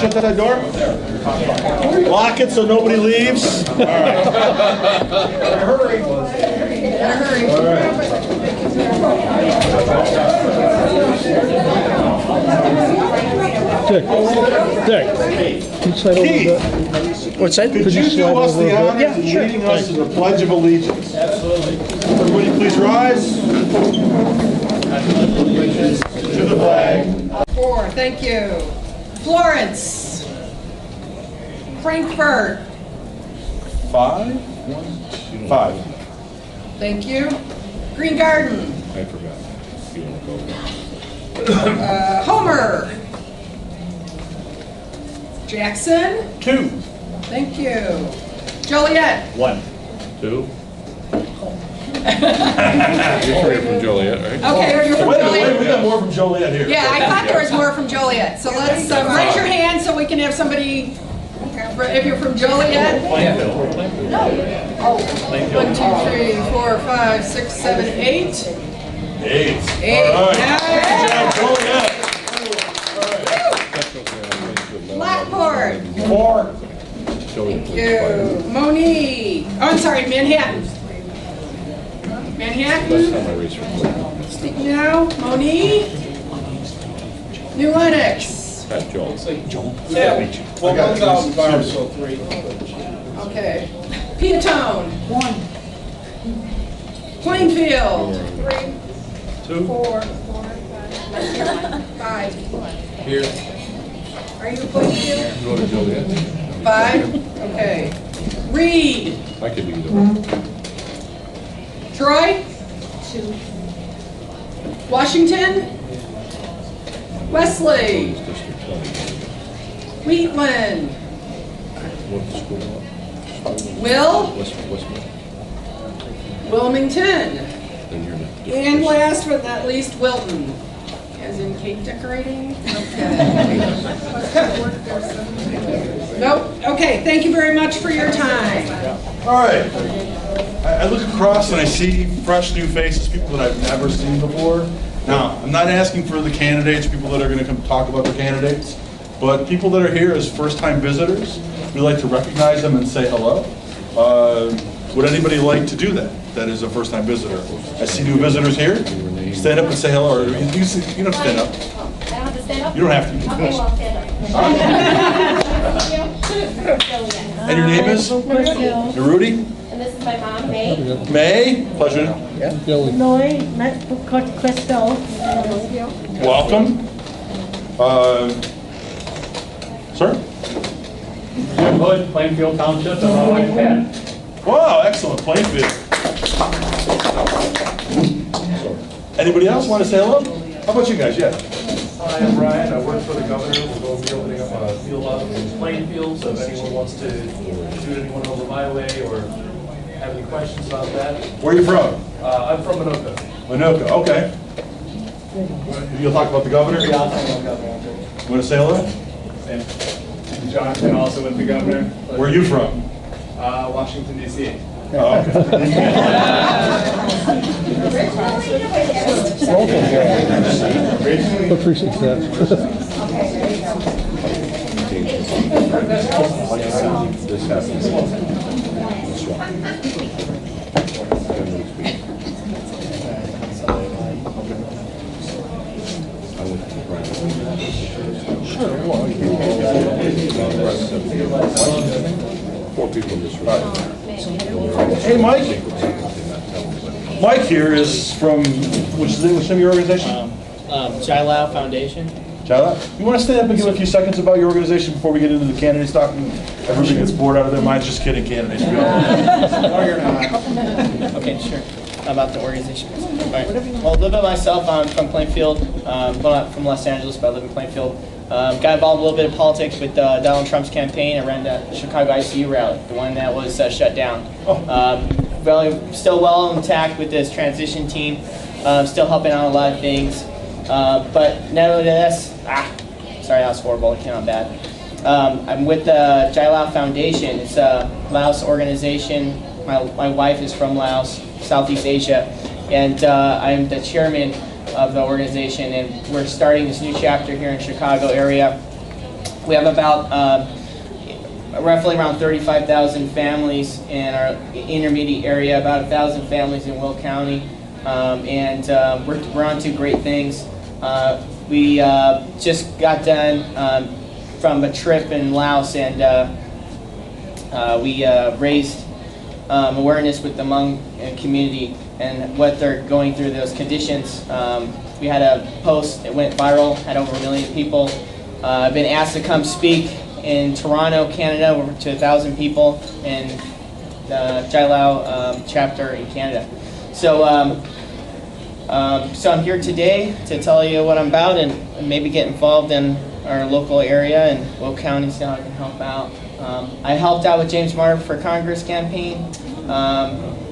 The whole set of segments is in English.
shut that door? Lock it so nobody leaves. All right. Hurry. All right. Dick, can you slide over a bit? What's that? Could you do us the honor of leading us to the Pledge of Allegiance? Absolutely. Everybody please rise. To the flag. 4, thank you. Florence. Frankfurt. 5. 5. Thank you. Green Garden. I forgot. You want to go? Homer. Jackson. 2. Thank you. Joliet. 1. 2. You're sure you're from Joliet, right? Okay, you're from Wait, Joliet. we got more from Joliet here. Yeah, I thought there was more from Joliet. So let's raise your hand so we can have somebody, if you're from Joliet. 1, 2, 3, 4, 5, 6, 7, 8. 8. 8. All right. Yeah. Joliet. Blackport. 4. Thank you. Monique. Oh, I'm sorry, Manhattan. Manhattan. Speak now. Monique. New Lenox. That's Joel. Well, one's out in bar, so 3. Okay. Peatone. 1. Plainfield. 3, 2. 4, 5. Here. Are you Plainfield? Go to Joliet. 5. Okay. Reed. I could be either one. Troy. 2. Washington. Wesley. District 20. Wheatland. What's the school? Will. What's Wilmington. then you're not. And last but not least, Wilton. As in cake decorating? Okay. Nope. Okay, thank you very much for your time. All right. I look across and I see fresh new faces, people that I've never seen before. Now, I'm not asking for the candidates, people that are going to come talk about the candidates, but people that are here as first-time visitors, we like to recognize them and say hello. Would anybody like to do that? That is a first-time visitor. I see new visitors here. Stand up and say hello. Or you don't have to stand up. I don't have to stand up? You don't have to. Okay, well, I'll stand up. And your name is? Rudy? And this is my mom, May. May? Pleasure. Lloyd, Crystal. Welcome. Sir? Jim Hood, Plainfield Township, and my wife Pat. Wow, excellent. Plainfield. Anybody else want to say hello? How about you guys? Yeah. Hi, I'm Brian. I work for the governor. We'll be opening up a field out in Plainfield, so if anyone wants to shoot anyone over my way or have any questions about that. Where are you from? I'm from Anoka. Lenox. Okay. You'll talk about the governor? Yeah, I'll talk about governor. You want to say hello? And Jonathan, also with the governor. Where are you from? Washington, D.C. Oh, okay. Appreciate that. This happens. Four people in this room. Hey, Mike. Mike here is from, which name of your organization? Jailau Foundation. Jala, you want to stand up and give a few seconds about your organization before we get into the candidates talking? Everybody gets bored out of their minds. Just kidding, candidates. We all No, you're not. Okay, sure. About the organization. All right. Well, a little bit myself. I'm from Plainfield. Well, not from Los Angeles, but I live in Plainfield. Got involved a little bit in politics with Donald Trump's campaign. I ran the Chicago ICU rally, the one that was shut down. Still well intact with this transition team. Still helping out a lot of things. But nevertheless, sorry, that was horrible. It came out bad. I'm with the Jailau Foundation. It's a Laos organization. My wife is from Laos, Southeast Asia, and I'm the chairman of the organization. And we're starting this new chapter here in Chicago area. We have about roughly around 35,000 families in our intermediate area, about 1,000 families in Will County, and we're on to great things. We just got done from a trip in Laos, and we raised awareness with the Hmong community and what they're going through, those conditions. We had a post, it went viral, had over 1 million people. I've been asked to come speak in Toronto, Canada, over to 1,000 people, in the Jai Lao chapter in Canada. So, so I'm here today to tell you what I'm about and maybe get involved in our local area and Will County, so I can help out. I helped out with James Martin for Congress campaign.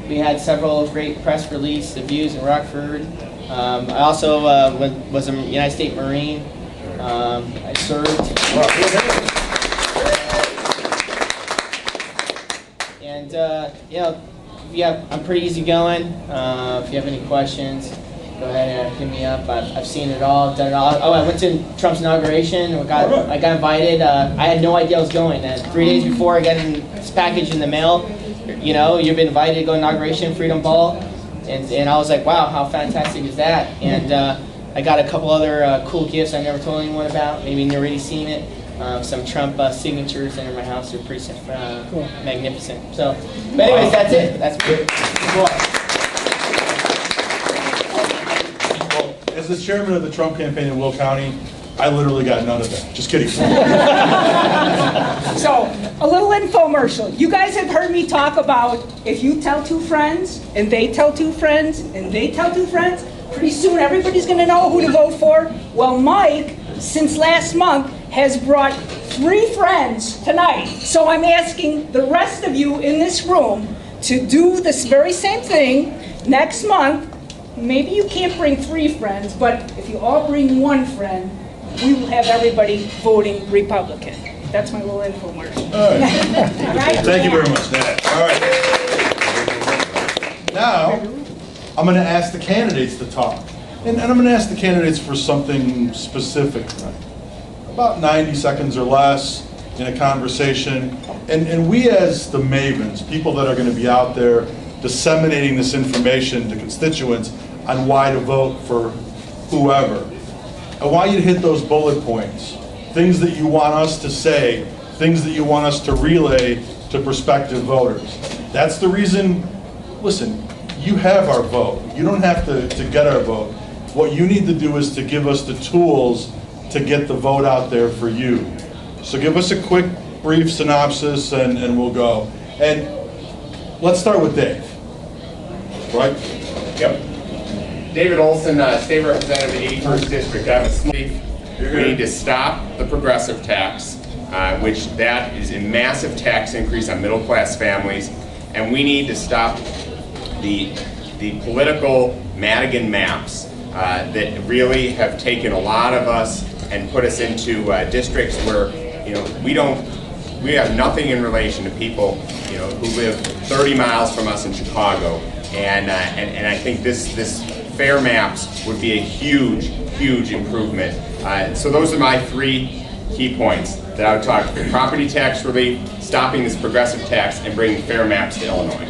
We had several great press release reviews in Rockford. I also was a United States Marine. I served. And you know, yeah, I'm pretty easygoing. If you have any questions, go ahead and hit me up. I've seen it all, done it all. Oh, I went to Trump's inauguration. I got invited. I had no idea I was going. And 3 days before, I got this package in the mail. You know, you've been invited to go to inauguration, Freedom Ball. And I was like, wow, how fantastic is that? And I got a couple other cool gifts I never told anyone about. Maybe you've already seen it. Some Trump signatures in my house. They're pretty magnificent. So, but anyways, that's it. That's good. Well, as the chairman of the Trump campaign in Will County, I literally got none of that. Just kidding. So, a little infomercial. You guys have heard me talk about if you tell 2 friends, and they tell 2 friends, and they tell 2 friends, pretty soon everybody's going to know who to vote for. Well, Mike, since last month, has brought 3 friends tonight. So I'm asking the rest of you in this room to do this very same thing next month. Maybe you can't bring 3 friends, but if you all bring 1 friend, we will have everybody voting Republican. That's my little infomercial. All right. All right? Thank you very much, Nat. All right. Now, I'm going to ask the candidates to talk. And I'm going to ask the candidates for something specific tonight. About 90 seconds or less in a conversation. And we as the mavens, people that are going to be out there disseminating this information to constituents on why to vote for whoever, I want you to hit those bullet points. Things that you want us to say, things that you want us to relay to prospective voters. That's the reason, listen, you have our vote. You don't have to get our vote. What you need to do is to give us the tools to get the vote out there for you. So give us a quick, brief synopsis and we'll go. And let's start with Dave. Right? Yep. David Olson, State Representative, 81st District. I have a sleeve. We need to stop the progressive tax, which that is a massive tax increase on middle-class families, and we need to stop the political Madigan maps that really have taken a lot of us and put us into districts where we have nothing in relation to people who live 30 miles from us in Chicago, and I think this fair maps would be a huge improvement. So those are my 3 key points that I would talk about: property tax relief, stopping this progressive tax, and bringing fair maps to Illinois.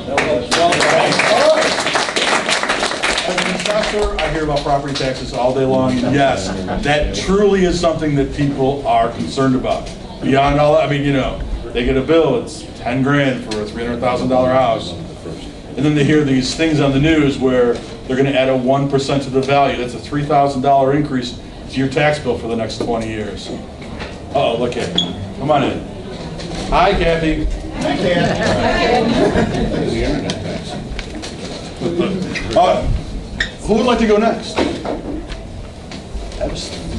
As an assessor, I hear about property taxes all day long. Yes, that truly is something that people are concerned about. Beyond all, I mean, they get a bill, it's 10 grand for a $300,000 house. And then they hear these things on the news where they're going to add a 1% to the value. That's a $3,000 increase to your tax bill for the next 20 years. Uh-oh, look at it. Come on in. Hi, Kathy. Hi, Kathy. Who would like to go next?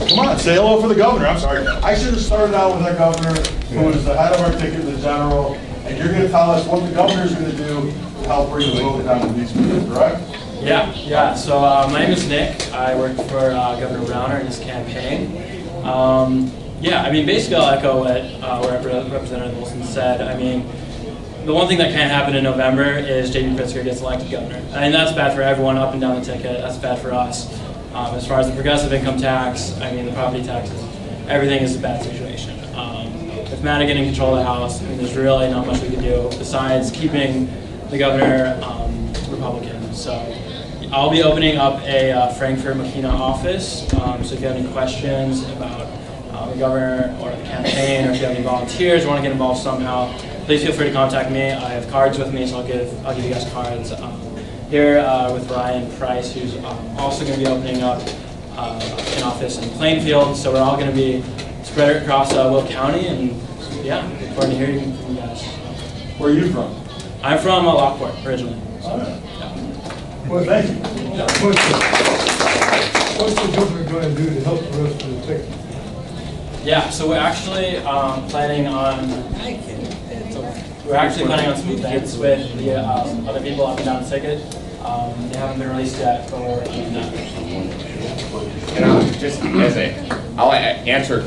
Come on, say hello for the governor. I'm sorry. I should have started out with our governor, who is the head of our ticket, the general, and you're going to tell us what the governor's going to do to help bring the vote down to these people, correct? Yeah. So my name is Nick. I work for Governor Browner in his campaign. Yeah, I mean, basically I'll echo what Representative Wilson said. I mean, the one thing that can't happen in November is J.B. Pritzker gets elected governor. And that's bad for everyone up and down the ticket. That's bad for us. As far as the progressive income tax, I mean, the property taxes, everything is a bad situation. with Madigan in control of the House, I mean, there's really not much we can do besides keeping the governor Republican. So I'll be opening up a Frankfurt Machina office. So if you have any questions about the governor or the campaign, or if you have any volunteers or want to get involved somehow, please feel free to contact me. I have cards with me, so I'll give you guys cards. Here with Ryan Price, who's also going to be opening up an office in Plainfield. So we're all going to be spread across Will County, and yeah, look forward to hearing from you guys. Where are you from? I'm from Lockport originally. So, Well, thank you. What's the government going to do to help the rest of the ticket? yeah, so we're actually planning on some events with the other people up and down the ticket. They haven't been released yet, but we're working on that. And I'll answer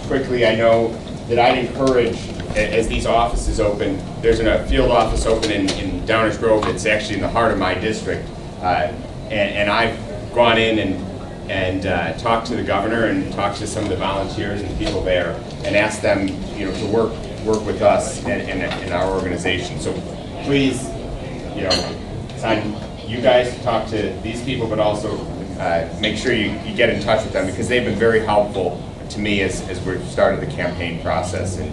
quickly. I know that I'd encourage, as these offices open, there's a field office open in Downers Grove. It's actually in the heart of my district, and I've gone in and talked to the governor and talked to some of the volunteers and people there, and asked them, to work with us and our organization. So please, it's on you guys to talk to these people, but also make sure you get in touch with them, because they've been very helpful to me as we've started the campaign process, and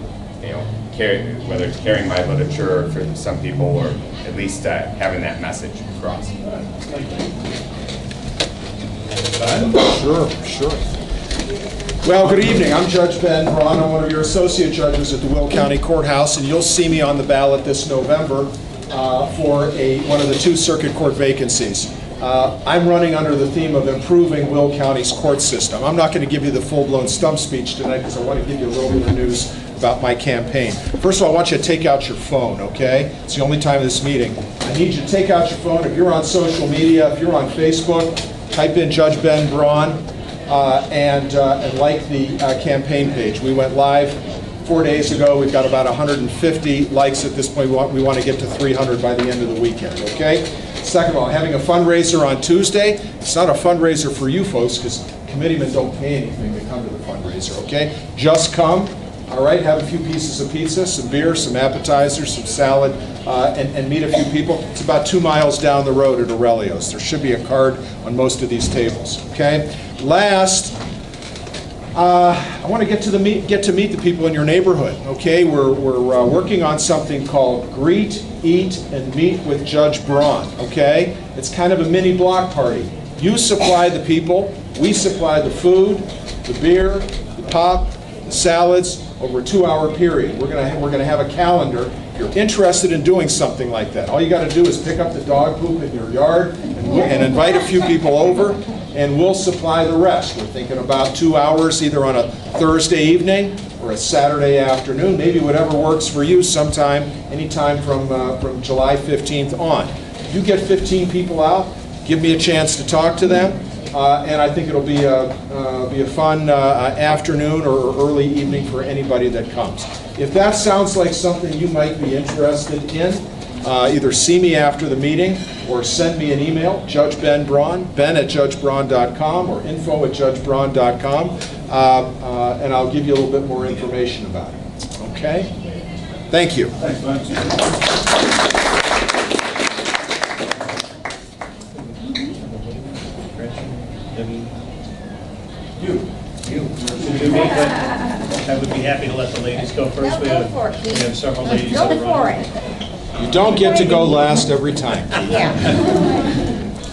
whether it's carrying my literature for some people, or at least having that message across. Sure. Well, good evening. I'm Judge Ben Braun. I'm one of your associate judges at the Will County Courthouse, and you'll see me on the ballot this November for one of the 2 circuit court vacancies. I'm running under the theme of improving Will County's court system. I'm not going to give you the full-blown stump speech tonight, because I want to give you a little bit of news about my campaign. First of all, I want you to take out your phone, okay? It's the only time of this meeting. I need you to take out your phone. If you're on social media, if you're on Facebook, type in Judge Ben Braun and like the campaign page. We went live 4 days ago. We've got about 150 likes at this point. We want to get to 300 by the end of the weekend, okay? Second of all, having a fundraiser on Tuesday. It's not a fundraiser for you folks, because committeemen don't pay anything to come to the fundraiser, okay? Just come, all right? Have a few pieces of pizza, some beer, some appetizers, some salad, and meet a few people. It's about 2 miles down the road at Aurelio's. There should be a card on most of these tables, okay? Last, I want to get to meet the people in your neighborhood, okay? We're working on something called Greet, Eat, and Meet with Judge Braun, okay? It's kind of a mini block party. You supply the people, we supply the food, the beer, the pop, the salads, over a 2-hour period. We're gonna have a calendar. If you're interested in doing something like that, all you got to do is pick up the dog poop in your yard and invite a few people over, and we'll supply the rest. We're thinking about 2 hours, either on a Thursday evening or a Saturday afternoon, maybe whatever works for you, sometime, anytime from July 15th on. If you get 15 people out, give me a chance to talk to them, and I think it'll be a fun afternoon or early evening for anybody that comes. If that sounds like something you might be interested in, either see me after the meeting or send me an email, Judge Ben Braun, ben@judgebraun.com or info@judgebraun.com, and I'll give you a little bit more information about it. Okay? Thank you. Thanks, Ben. I would be happy to let the ladies go first. We have several ladies. Go for it. You don't get to go last every time. Yeah.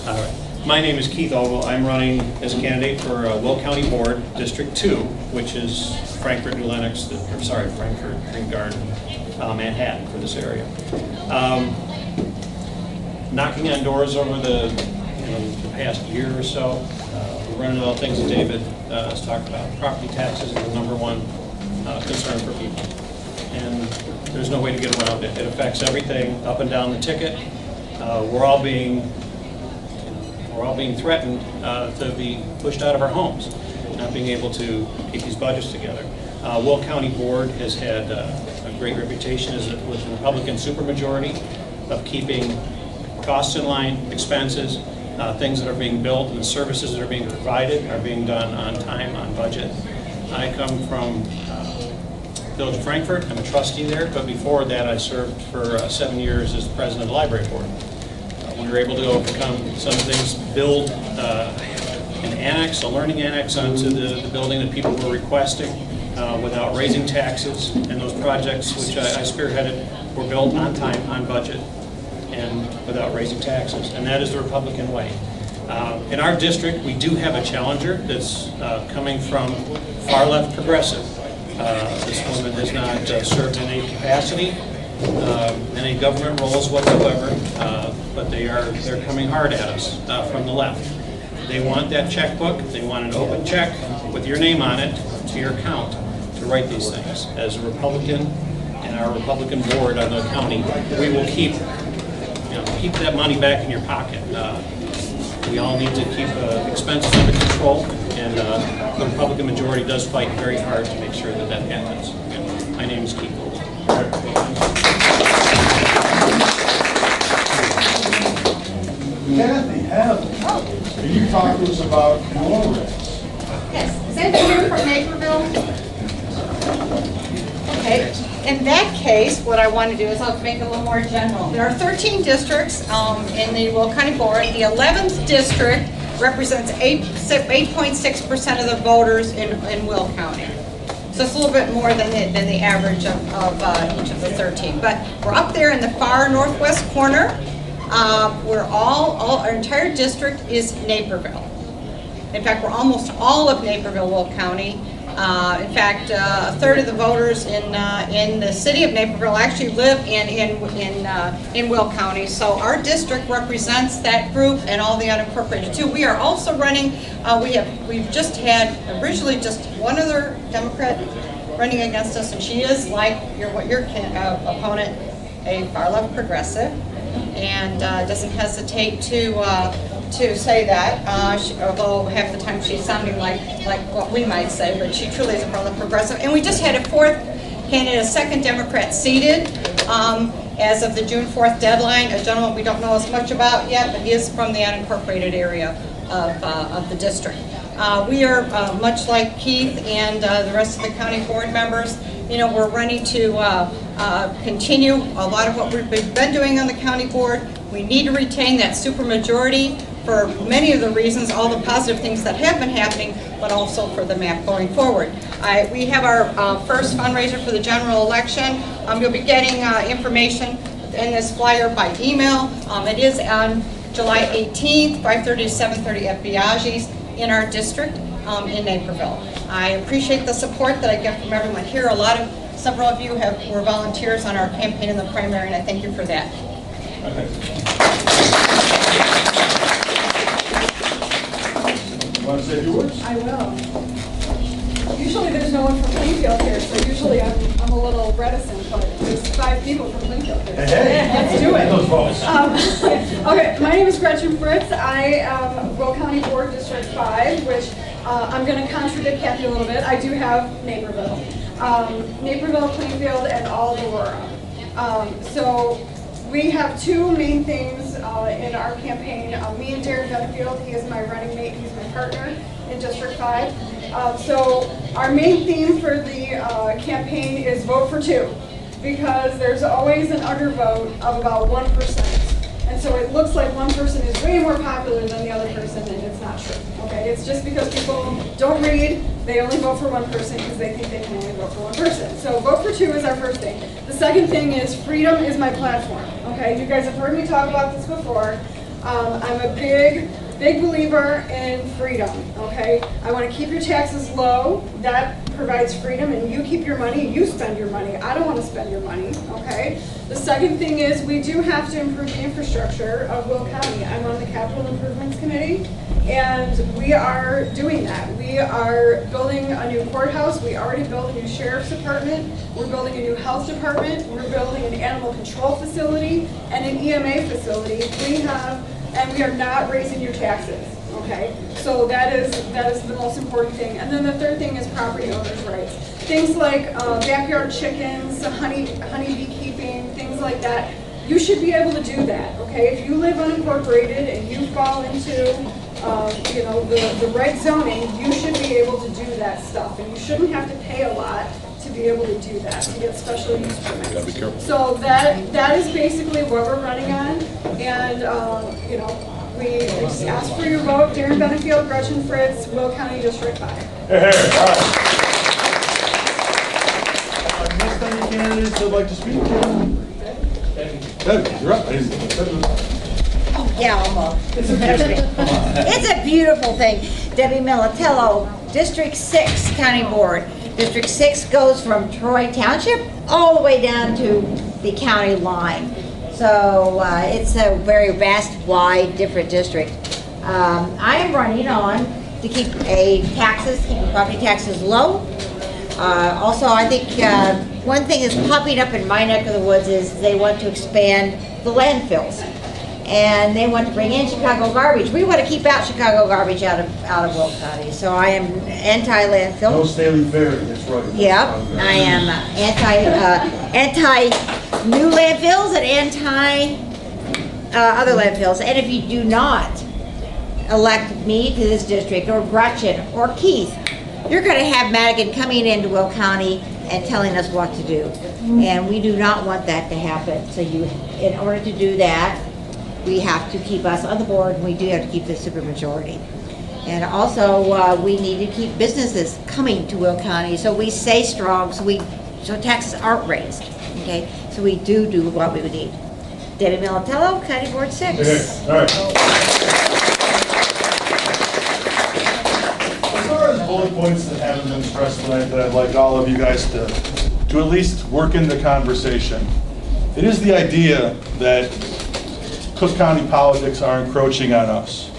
All right. My name is Keith Ogle. I'm running as a candidate for Will County Board, District 2, which is Frankfurt, New Lenox, Frankfurt, Green Garden, Manhattan for this area. Knocking on doors over the past year or so. We're running all things that David has talked about. Property taxes is the #1 concern for people, and there's no way to get around it. It affects everything up and down the ticket. We're all being threatened to be pushed out of our homes, not being able to keep these budgets together. Will County Board has had a great reputation with a Republican supermajority of keeping costs in line, expenses, things that are being built, and the services that are being provided are being done on time, on budget. I come from Village of Frankfurt. I'm a trustee there, but before that I served for 7 years as the president of the library board. We were able to overcome some things, build an annex, a learning annex onto the building that people were requesting without raising taxes, and those projects which I spearheaded were built on time, on budget, and without raising taxes, and that is the Republican way. In our district, we do have a challenger that's coming from far left progressive. This woman has not served in any capacity, any government roles whatsoever, but they're coming hard at us from the left. They want that checkbook. They want an open check with your name on it to your account to write these things. As a Republican and our Republican board on the county, we will keep that money back in your pocket. We all need to keep expenses under control, and the Republican majority does fight very hard to make sure that that happens. My name is Keith. Kathy, Heather, can you talk to us about your race? Yes. Is anybody here from Naperville? Okay. In that case, what I want to do is I'll make it a little more general. There are 13 districts in the Will County Board. The 11th district represents 8.6% of the voters in Will County. So it's a little bit more than the average of each of the 13. But we're up there in the far northwest corner. Our entire district is Naperville. In fact, we're almost all of Naperville, Will County. In fact, a third of the voters in the city of Naperville actually live in Will County. So our district represents that group and all the unincorporated too. We are also running. We've just had originally just one other Democrat running against us, and she is like your opponent, a far left progressive, and doesn't hesitate to say that, although half the time she's sounding like what we might say, but she truly is a far left progressive. And we just had a fourth candidate, a second Democrat seated as of the June 4th deadline, a gentleman we don't know as much about yet, but he is from the unincorporated area of the district. We are much like Keith and the rest of the county board members. We're running to continue a lot of what we've been doing on the county board. We need to retain that supermajority for many of the reasons, all the positive things that have been happening, but also for the map going forward. We have our first fundraiser for the general election. You'll be getting information in this flyer by email. It is on July 18th, 5:30 to 7:30 at Biaggi's in our district in Naperville. I appreciate the support that I get from everyone here. Several of you were volunteers on our campaign in the primary, and I thank you for that. You want to say a few words? I will. Usually there's no one from Plainfield here, so usually I'm a little reticent, but there's 5 people from Plainfield here. Hey. Let's do it. Okay, my name is Gretchen Fritz. I am Will County Board District 5, which I'm going to contradict Kathy a little bit. I do have Naperville. Naperville, Plainfield, and all of Aurora. So we have 2 main themes in our campaign. Me and Darren Benefield, he is my running mate, he's my partner in District 5. So our main theme for the campaign is vote for 2, because there's always an undervote of about 1%. And so it looks like one person is way more popular than the other person, and it's not true. Okay, it's just because people don't read, they only vote for one person because they think they can only vote for one person. So vote for 2 is our first thing. The second thing is freedom is my platform. Okay, you guys have heard me talk about this before. I'm a big believer in freedom. Okay, I want to keep your taxes low. That provides freedom, and you keep your money, you spend your money. I don't want to spend your money. Okay. The second thing is we do have to improve the infrastructure of Will County. I'm on the Capital Improvements Committee, and we are doing that. We are building a new courthouse. We already built a new sheriff's department. We're building a new health department. We're building an animal control facility and an EMA facility. And we are not raising your taxes. Okay, so that is the most important thing. And then the third thing is property owners' rights. Things like backyard chickens, honeybee keeping, things like that. You should be able to do that. Okay, if you live unincorporated and you fall into the right zoning, you should be able to do that stuff, and you shouldn't have to pay a lot to be be able to do that, to get special use permits. Gotta be careful. So that is basically what we're running on, and, you know, we just ask for your vote, Darren Benefield, Gretchen Fritz, Will County District 5. Hey, hey, all right. Next any candidates that'd like to speak? Debbie, you're up. Yeah, almost. It's a beautiful thing. Debbie Militello, District 6 County Board. District 6 goes from Troy Township all the way down to the county line. So it's a very vast, wide, different district. I am running on to keep keep property taxes low. Also, I think one thing that's popping up in my neck of the woods is they want to expand the landfills. And they want to bring in Chicago garbage. We want to keep out Chicago garbage out of Will County. So I am anti-landfill. No Staley Fair, that's right. Yep, I am anti new landfills and anti other landfills. And if you do not elect me to this district, or Gretchen, or Keith, you're going to have Madigan coming into Will County and telling us what to do. And we do not want that to happen. So in order to do that, we have to keep us on the board, and we do have to keep the supermajority. And also, we need to keep businesses coming to Will County, so we stay strong, so taxes aren't raised. Okay, so we do what we would need. Debbie Militello, County Board 6. Okay. All right. As far as bullet points that haven't been stressed tonight, that I'd like all of you guys to at least work in the conversation. It is the idea that Cook County politics are encroaching on us.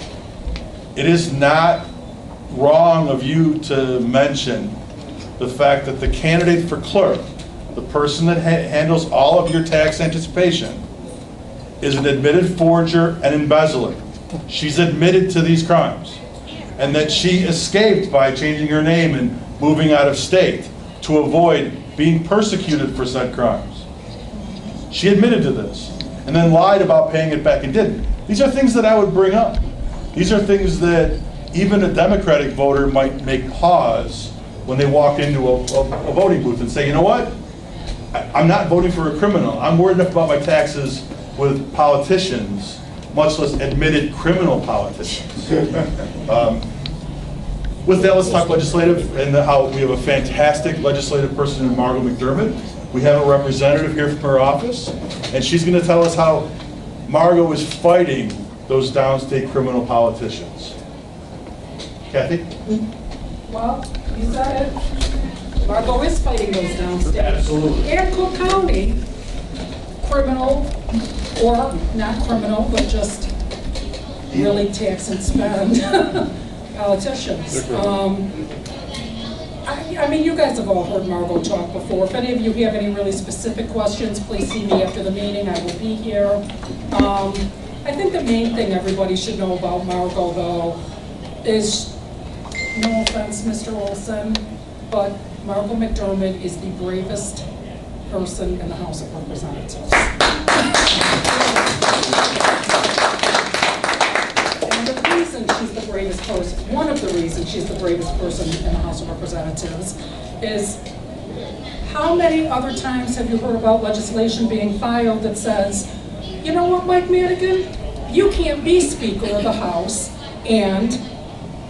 It is not wrong of you to mention the fact that the candidate for clerk, the person that handles all of your tax anticipation, is an admitted forger and embezzler. She's admitted to these crimes, and that she escaped by changing her name and moving out of state to avoid being persecuted for said crimes. She admitted to this, and then lied about paying it back and didn't. These are things that I would bring up. These are things that even a Democratic voter might make pause when they walk into a voting booth and say, you know what? I'm not voting for a criminal. I'm worried enough about my taxes with politicians, much less admitted criminal politicians. With that, let's talk legislative and how we have a fantastic legislative person in Margo McDermott. We have a representative here from her office, and she's going to tell us how Margo is fighting those downstate criminal politicians. Kathy? Well, you said it. Margo is fighting those downstate. Absolutely. And Cook County, criminal or not criminal, but just really tax and spend politicians. I mean, you guys have all heard Margo talk before. If any of you have any really specific questions, please see me after the meeting. I will be here. I think the main thing everybody should know about Margo, though, is, no offense, Mr. Olson, but Margo McDermott is the bravest person in the House of Representatives. And the reason she's the bravest person, one of the reasons she's the bravest person in the House of Representatives is, how many other times have you heard about legislation being filed that says, you know what, Mike Madigan, you can't be Speaker of the House and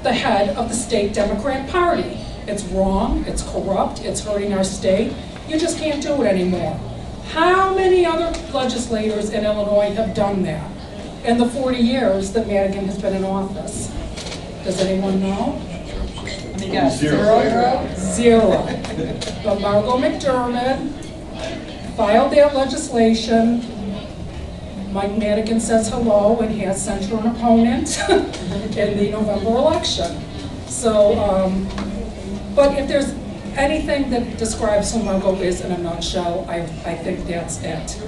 the head of the state Democrat Party. It's wrong, it's corrupt, it's hurting our state. You just can't do it anymore. How many other legislators in Illinois have done that in the 40 years that Madigan has been in office? Does anyone know? Zero. But Margo McDermott filed that legislation. Mike Madigan says hello and has sent her an opponent in the November election. So, but if there's anything that describes who Margo is in a nutshell, I think that's it.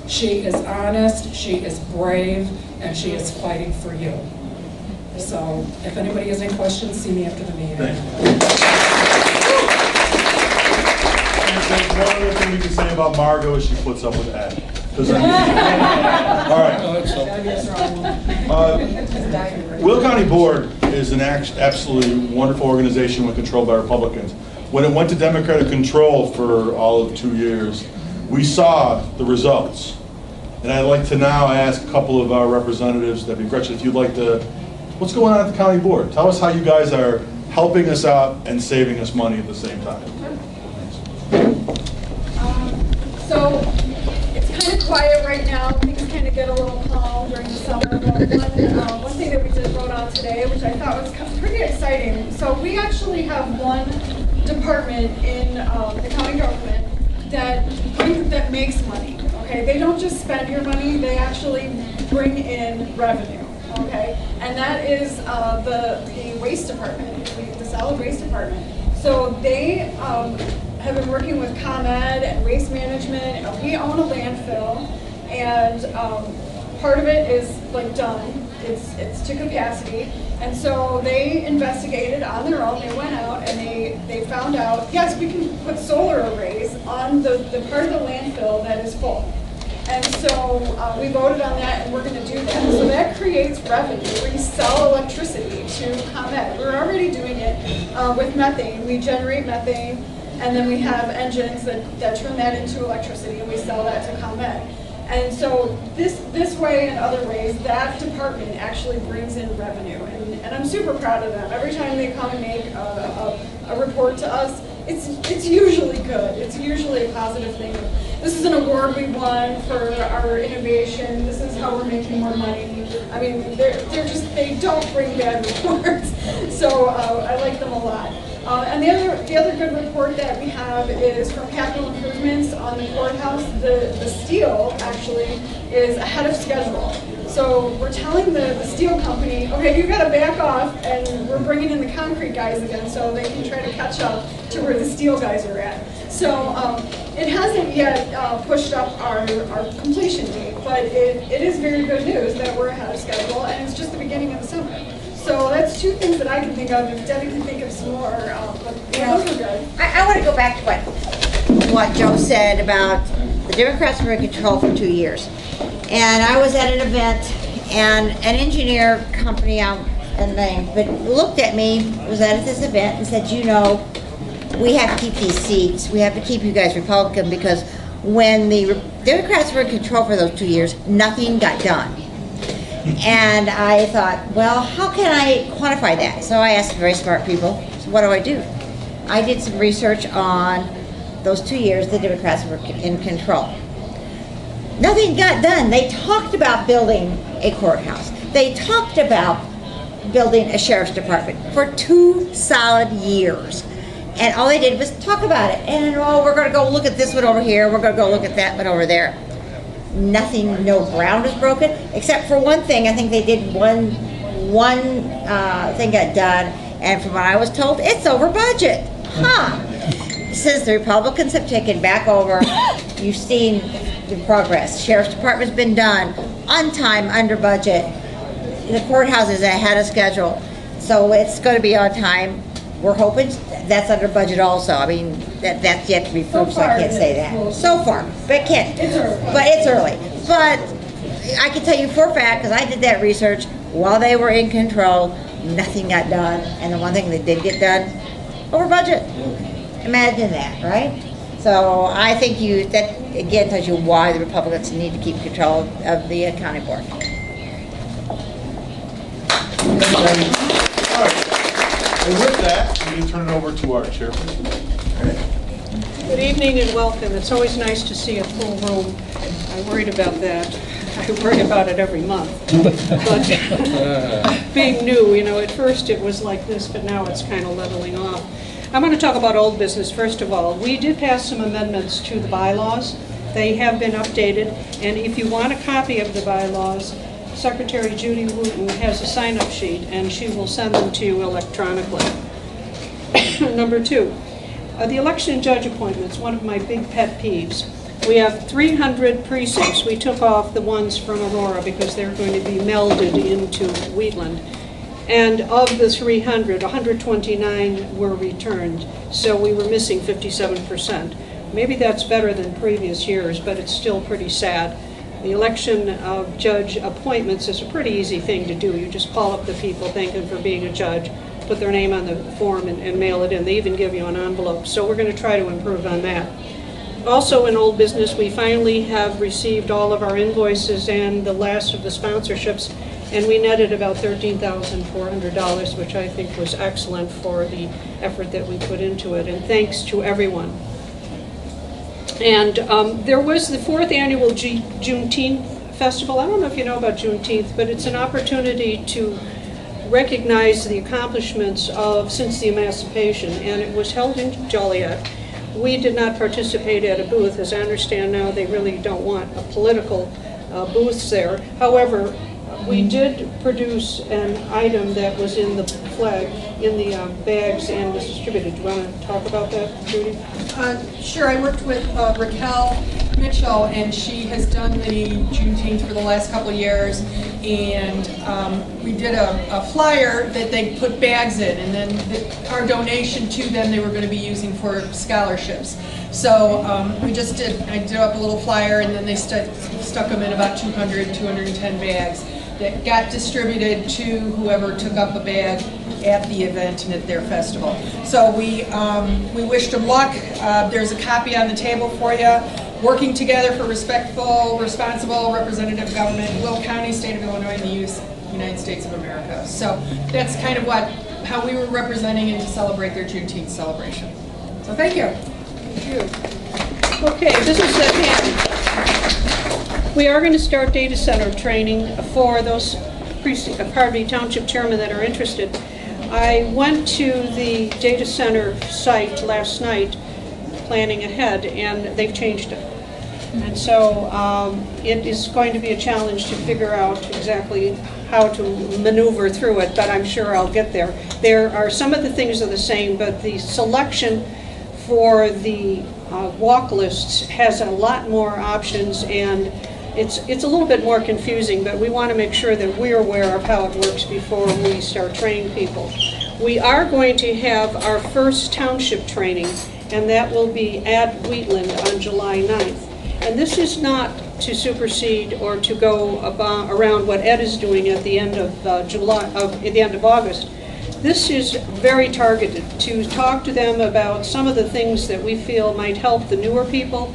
She is honest, she is brave, and she is fighting for you. So, if anybody has any questions, see me after the meeting. One other thing we can say about Margo is she puts up with Ed. All right. Will County Board is an absolutely wonderful organization when controlled by Republicans. when it went to Democratic control for all of 2 years, we saw the results. And I'd like to now ask a couple of our representatives, that'd be Gretchen, if you'd like to, what's going on at the county board? Tell us how you guys are helping us out and saving us money at the same time. So it's kind of quiet right now. Things kind of get a little calm during the summer. But one thing that we just wrote on today, which I thought was pretty exciting. So we actually have one department in the county government that makes money. Okay, they don't just spend your money; they actually bring in revenue. Okay, and that is the waste department, the solid waste department. So they have been working with ComEd and Waste Management. We own a landfill, and part of it is like done. It's to capacity, and so they investigated on their own. They went out and they found out, yes, we can put solar arrays on the part of the landfill that is full. And so we voted on that, and we're going to do that. So that creates revenue. We sell electricity to ComEd. We're already doing it with methane. We generate methane, and then we have engines that turn that into electricity, and we sell that to ComEd. And so this way and other ways, that department actually brings in revenue. And I'm super proud of them. Every time they come and make a report to us, it's usually good. It's usually a positive thing. This is an award we won for our innovation. This is how we're making more money. I mean, they don't bring bad reports. So I like them a lot. And the other good report that we have is from capital improvements on the courthouse. The steel actually is ahead of schedule. So we're telling the steel company, okay, you've got to back off, and we're bringing in the concrete guys again so they can try to catch up to where the steel guys are at. So it hasn't yet pushed up our completion date, but it is very good news that we're ahead of schedule, and it's just the beginning of the summer. So that's two things that I can think of. If Debbie can think of some more, but yeah, those are good. I want to go back to what Joe said about the Democrats were in control for 2 years. And I was at an event, and an engineer company out and name, but looked at me, was at this event, and said, you know, we have to keep these seats. We have to keep you guys Republican, because when the Democrats were in control for those 2 years, nothing got done. And I thought, well, how can I quantify that? So I asked very smart people, so what do? I did some research on those 2 years the Democrats were in control. Nothing got done. They talked about building a courthouse. They talked about building a sheriff's department for 2 solid years. And all they did was talk about it. And, oh, we're going to go look at this one over here. We're going to go look at that one over there. Nothing, no ground was broken, except for one thing. I think they did one thing got done, and from what I was told, it's over budget. Since the Republicans have taken back over, you've seen the progress. Sheriff's Department's been done on time, under budget. The courthouse is ahead of schedule, so it's going to be on time. We're hoping that's under budget also. I mean, that's yet to be proved, so I can't say that. So far, but it can't. But it's early. But I can tell you for a fact, because I did that research, while they were in control, nothing got done. And the one thing that did get done, over budget. Imagine that, right? So I think that again tells you why the Republicans need to keep control of the county board. And with that, I'm going to turn it over to our chairperson. Good evening and welcome. It's always nice to see a full room. I worried about that. I worry about it every month. But being new, at first it was like this, but now it's kind of leveling off. I'm going to talk about old business first of all. We did pass some amendments to the bylaws. They have been updated, and if you want a copy of the bylaws, Secretary Judy Wooten has a sign-up sheet, and she will send them to you electronically. Number 2, the election judge appointments, one of my big pet peeves. We have 300 precincts. We took off the ones from Aurora because they're going to be melded into Wheatland. And of the 300, 129 were returned, so we were missing 57%. Maybe that's better than previous years, but it's still pretty sad. The election of judge appointments is a pretty easy thing to do. You just call up the people, thank them for being a judge, put their name on the form and mail it in. They even give you an envelope. So we're going to try to improve on that. Also in old business, we finally have received all of our invoices and the last of the sponsorships, and we netted about $13,400, which I think was excellent for the effort that we put into it, and thanks to everyone. And there was the 4th annual Juneteenth Festival. I don't know if you know about Juneteenth, but it's an opportunity to recognize the accomplishments of since the emancipation, and it was held in Joliet. We did not participate at a booth. As I understand now, they really don't want a political booths there. However, we did produce an item that was in the flag, in the bags, and was distributed. Do you want to talk about that, Judy? Sure. I worked with Raquel Mitchell, and she has done the Juneteenth for the last couple of years, and we did a flyer that they put bags in, and then our donation to them they were going to be using for scholarships. So I did up a little flyer, and then they stuck them in about 210 bags that got distributed to whoever took up a bag at the event and at their festival. So we wish them luck. There's a copy on the table for you. Working together for respectful, responsible, representative government, Will County, State of Illinois, and the United States of America. So that's kind of how we were representing and to celebrate their Juneteenth celebration. So thank you. Thank you. Okay, business at hand. We are going to start data center training for those township chairmen that are interested. I went to the data center site last night planning ahead, and they've changed it. And so it is going to be a challenge to figure out exactly how to maneuver through it, but I'm sure I'll get there. There are some of the things are the same, but the selection for the walk lists has a lot more options, and it's a little bit more confusing, but we want to make sure that we're aware of how it works before we start training people. We are going to have our first township training, and that will be at Wheatland on July 9th. And this is not to supersede or to go around what Ed is doing at the end of at the end of August. This is very targeted to talk to them about some of the things that we feel might help the newer people,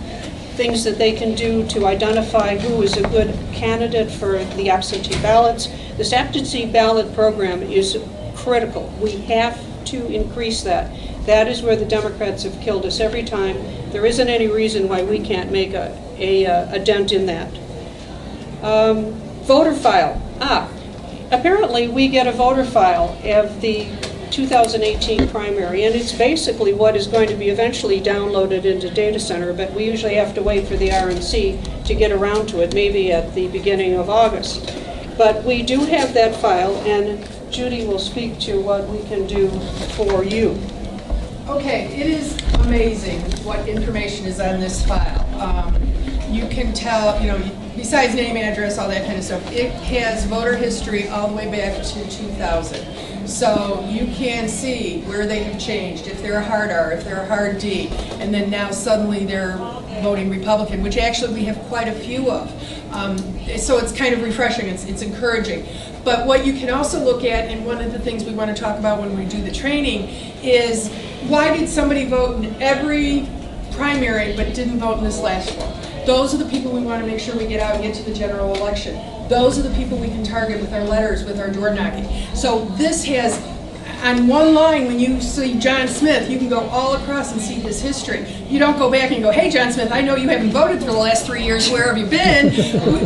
things that they can do to identify who is a good candidate for the absentee ballots. This absentee ballot program is critical. We have to increase that. That is where the Democrats have killed us every time. There isn't any reason why we can't make a dent in that. Voter file. Apparently we get a voter file of the 2018 primary, and it's basically what is going to be eventually downloaded into data center, but we usually have to wait for the RNC to get around to it, maybe at the beginning of August. But we do have that file, and Judy will speak to what we can do for you. Okay, it is amazing what information is on this file. You can tell, besides name, address, all that kind of stuff, it has voter history all the way back to 2000. So you can see where they have changed, if they're a hard R, if they're a hard D, and then now suddenly they're voting Republican, which actually we have quite a few of. So it's kind of refreshing, it's encouraging. But what you can also look at, and one of the things we want to talk about when we do the training, is why did somebody vote in every primary but didn't vote in this last one? Those are the people we want to make sure we get out and get to the general election. Those are the people we can target with our letters, with our door knocking. So this has, on one line, when you see John Smith, you can go all across and see his history. You don't go back and go, hey, John Smith, I know you haven't voted for the last 3 years. Where have you been?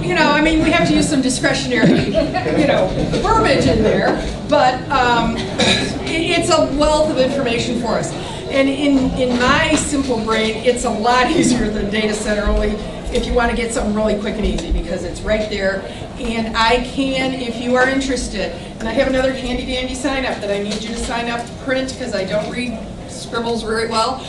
We have to use some discretionary, verbiage in there. But it's a wealth of information for us. And in my simple brain, it's a lot easier than data center, only if you want to get something really quick and easy, because it's right there. And I can, if you are interested, and I have another handy dandy sign up that I need you to sign up to print, because I don't read scribbles very well.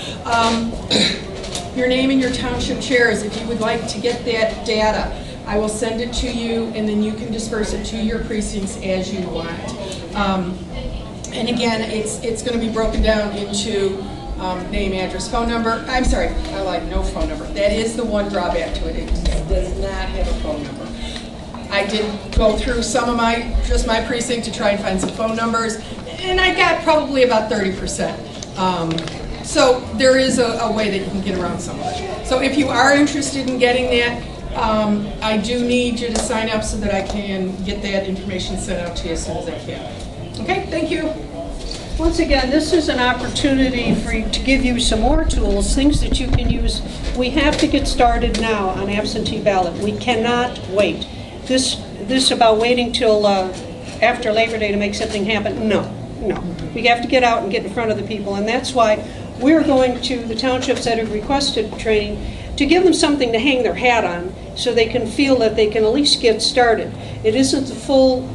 Your name and your township chairs, if you would like to get that data, I will send it to you, and then you can disperse it to your precincts as you want. And again, it's going to be broken down into name, address, phone number. I'm sorry, I lied, no phone number. That is the one drawback to it. It does not have a phone number. I did go through some of my precinct to try and find some phone numbers. and I got probably about 30%. So there is a way that you can get around some of it. So if you are interested in getting that, I do need you to sign up so that I can get that information sent out to you as soon as I can. Okay, thank you. Once again, this is an opportunity for you to give you some more tools, things that you can use. We have to get started now on absentee ballot. We cannot wait. This about waiting till after Labor Day to make something happen, no. We have to get out and get in front of the people, and that's why we're going to the townships that have requested training to give them something to hang their hat on so they can feel that they can at least get started. It isn't the full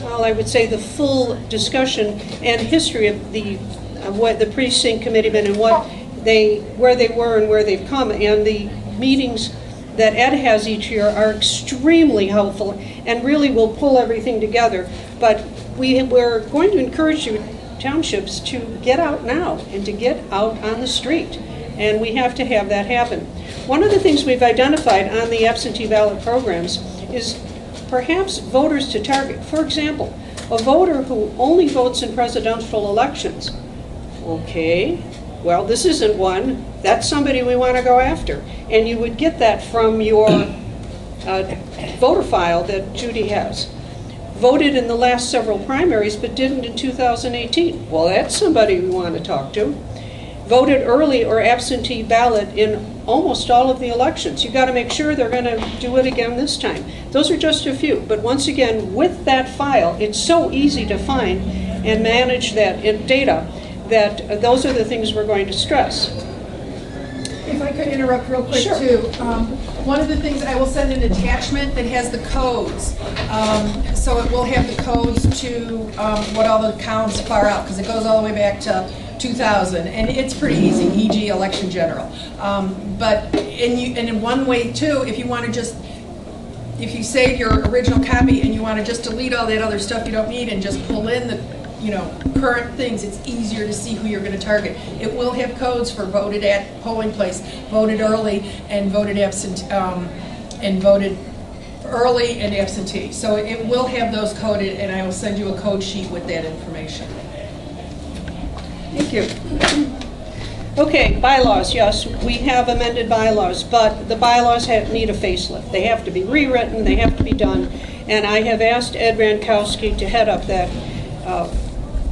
well, I would say the full discussion and history of what the precinct committeemen and where they were and where they've come, and the meetings that Ed has each year are extremely helpful and really will pull everything together. But we're going to encourage you, townships, to get out now and to get out on the street, and we have to have that happen. One of the things we've identified on the absentee ballot programs is perhaps voters to target. For example, a voter who only votes in presidential elections. Okay, well, this isn't one. That's somebody we want to go after. And you would get that from your voter file that Judy has. Voted in the last several primaries but didn't in 2018. Well, that's somebody we want to talk to. Voted early or absentee ballot in almost all of the elections. You've got to make sure they're going to do it again this time. Those are just a few. But once again, with that file, it's so easy to find and manage that data that those are the things we're going to stress. If I could interrupt real quick, Sure. too. One of the things, I will send an attachment that has the codes. So it will have the codes to what all the counts far out, because it goes all the way back to 2000, and it's pretty easy, e.g. election general. And in one way, too, if you want to just, if you save your original copy and you want to just delete all that other stuff you don't need and just pull in the current things, it's easier to see who you're going to target. It will have codes for voted at polling place, voted early, and voted absent, and voted early and absentee. So it will have those coded, and I will send you a code sheet with that information. Thank you. Okay, bylaws, yes, we have amended bylaws, but the bylaws need a facelift. They have to be rewritten, they have to be done, and I have asked Ed Rankowski to head up that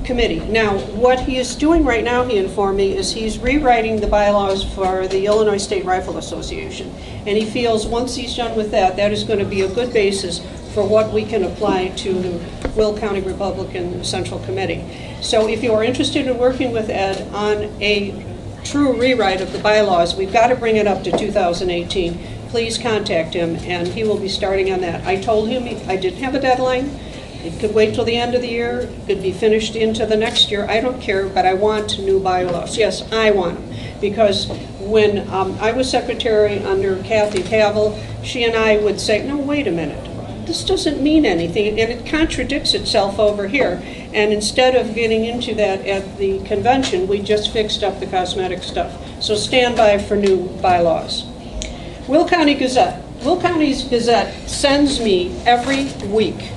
committee. Now, what he is doing right now, he informed me, is he's rewriting the bylaws for the Illinois State Rifle Association, and he feels once he's done with that, that is going to be a good basis for what we can apply to the Will County Republican Central Committee. So if you are interested in working with Ed on a true rewrite of the bylaws, we've got to bring it up to 2018. Please contact him, and he will be starting on that. I told him I didn't have a deadline. It could wait till the end of the year. It could be finished into the next year. I don't care, but I want new bylaws. Yes, I want them. Because when I was secretary under Kathy Pavel, she and I would say, no, wait a minute. This doesn't mean anything, and it contradicts itself over here. And instead of getting into that at the convention, we just fixed up the cosmetic stuff. So stand by for new bylaws. Will County Gazette. Will County's Gazette sends me every week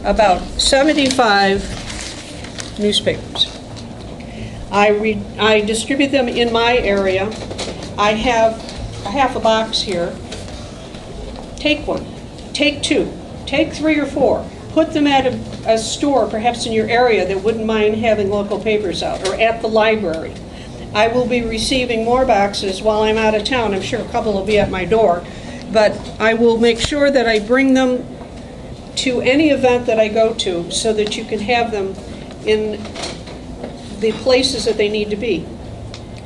about 75 newspapers. I distribute them in my area. I have a half a box here. Take one. Take two, take 3 or 4, put them at a store perhaps in your area that wouldn't mind having local papers out, or at the library. I will be receiving more boxes while I'm out of town. I'm sure a couple will be at my door, but I will make sure that I bring them to any event that I go to so that you can have them in the places that they need to be.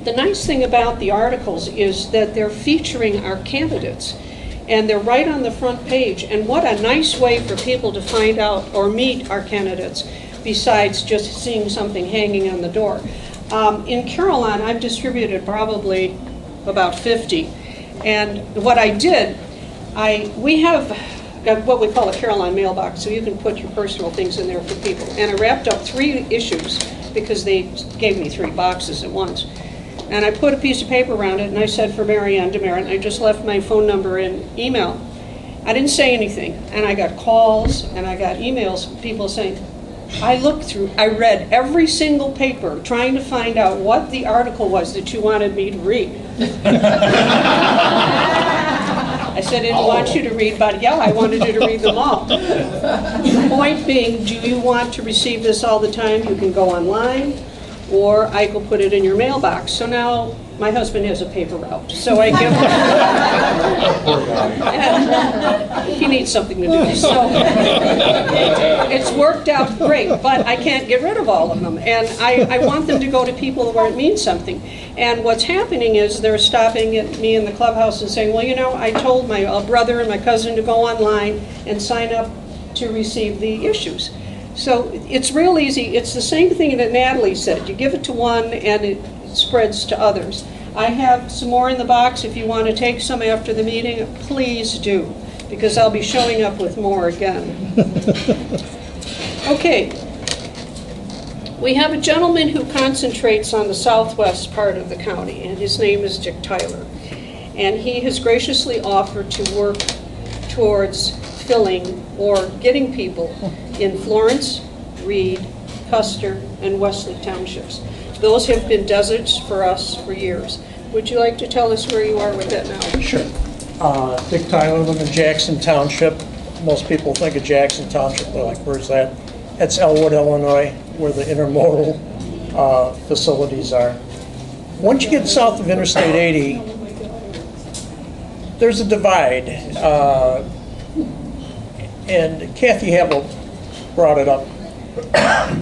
The nice thing about the articles is that they're featuring our candidates. And they're right on the front page. And what a nice way for people to find out or meet our candidates besides just seeing something hanging on the door. In Caroline, I've distributed probably about 50. And what I did, we have what we call a Caroline mailbox, so you can put your personal things in there for people. And I wrapped up 3 issues because they gave me 3 boxes at once. And I put a piece of paper around it, and I said for Mary Ann DeMerit, and I just left my phone number and email. I didn't say anything, and I got calls and I got emails, people saying, I read every single paper trying to find out what the article was that you wanted me to read. I said I didn't want you to read, but yeah, I wanted you to read them all. The point being, do you want to receive this all the time? You can go online, or I will put it in your mailbox. So now my husband has a paper route, so I give him. And he needs something to do. So it's worked out great, but I can't get rid of all of them. And I want them to go to people where it means something. And what's happening is they're stopping at me in the clubhouse and saying, well, you know, I told my brother and my cousin to go online and sign up to receive the issues. So it's real easy. It's the same thing that Natalie said. You give it to one and it spreads to others. I have some more in the box. If you want to take some after the meeting, please do, because I'll be showing up with more again. Okay. We have a gentleman who concentrates on the southwest part of the county, and his name is Dick Tyler. And he has graciously offered to work towards filling or getting people in Florence, Reed, Custer, and Wesley townships. Those have been deserts for us for years. Would you like to tell us where you are with that now? Sure. Dick Tyler, live in Jackson Township. Most people think of Jackson Township, they're like, where's that? That's Elwood, Illinois, where the intermodal facilities are. Once you get south of Interstate 80, there's a divide. And Kathy Havel brought it up.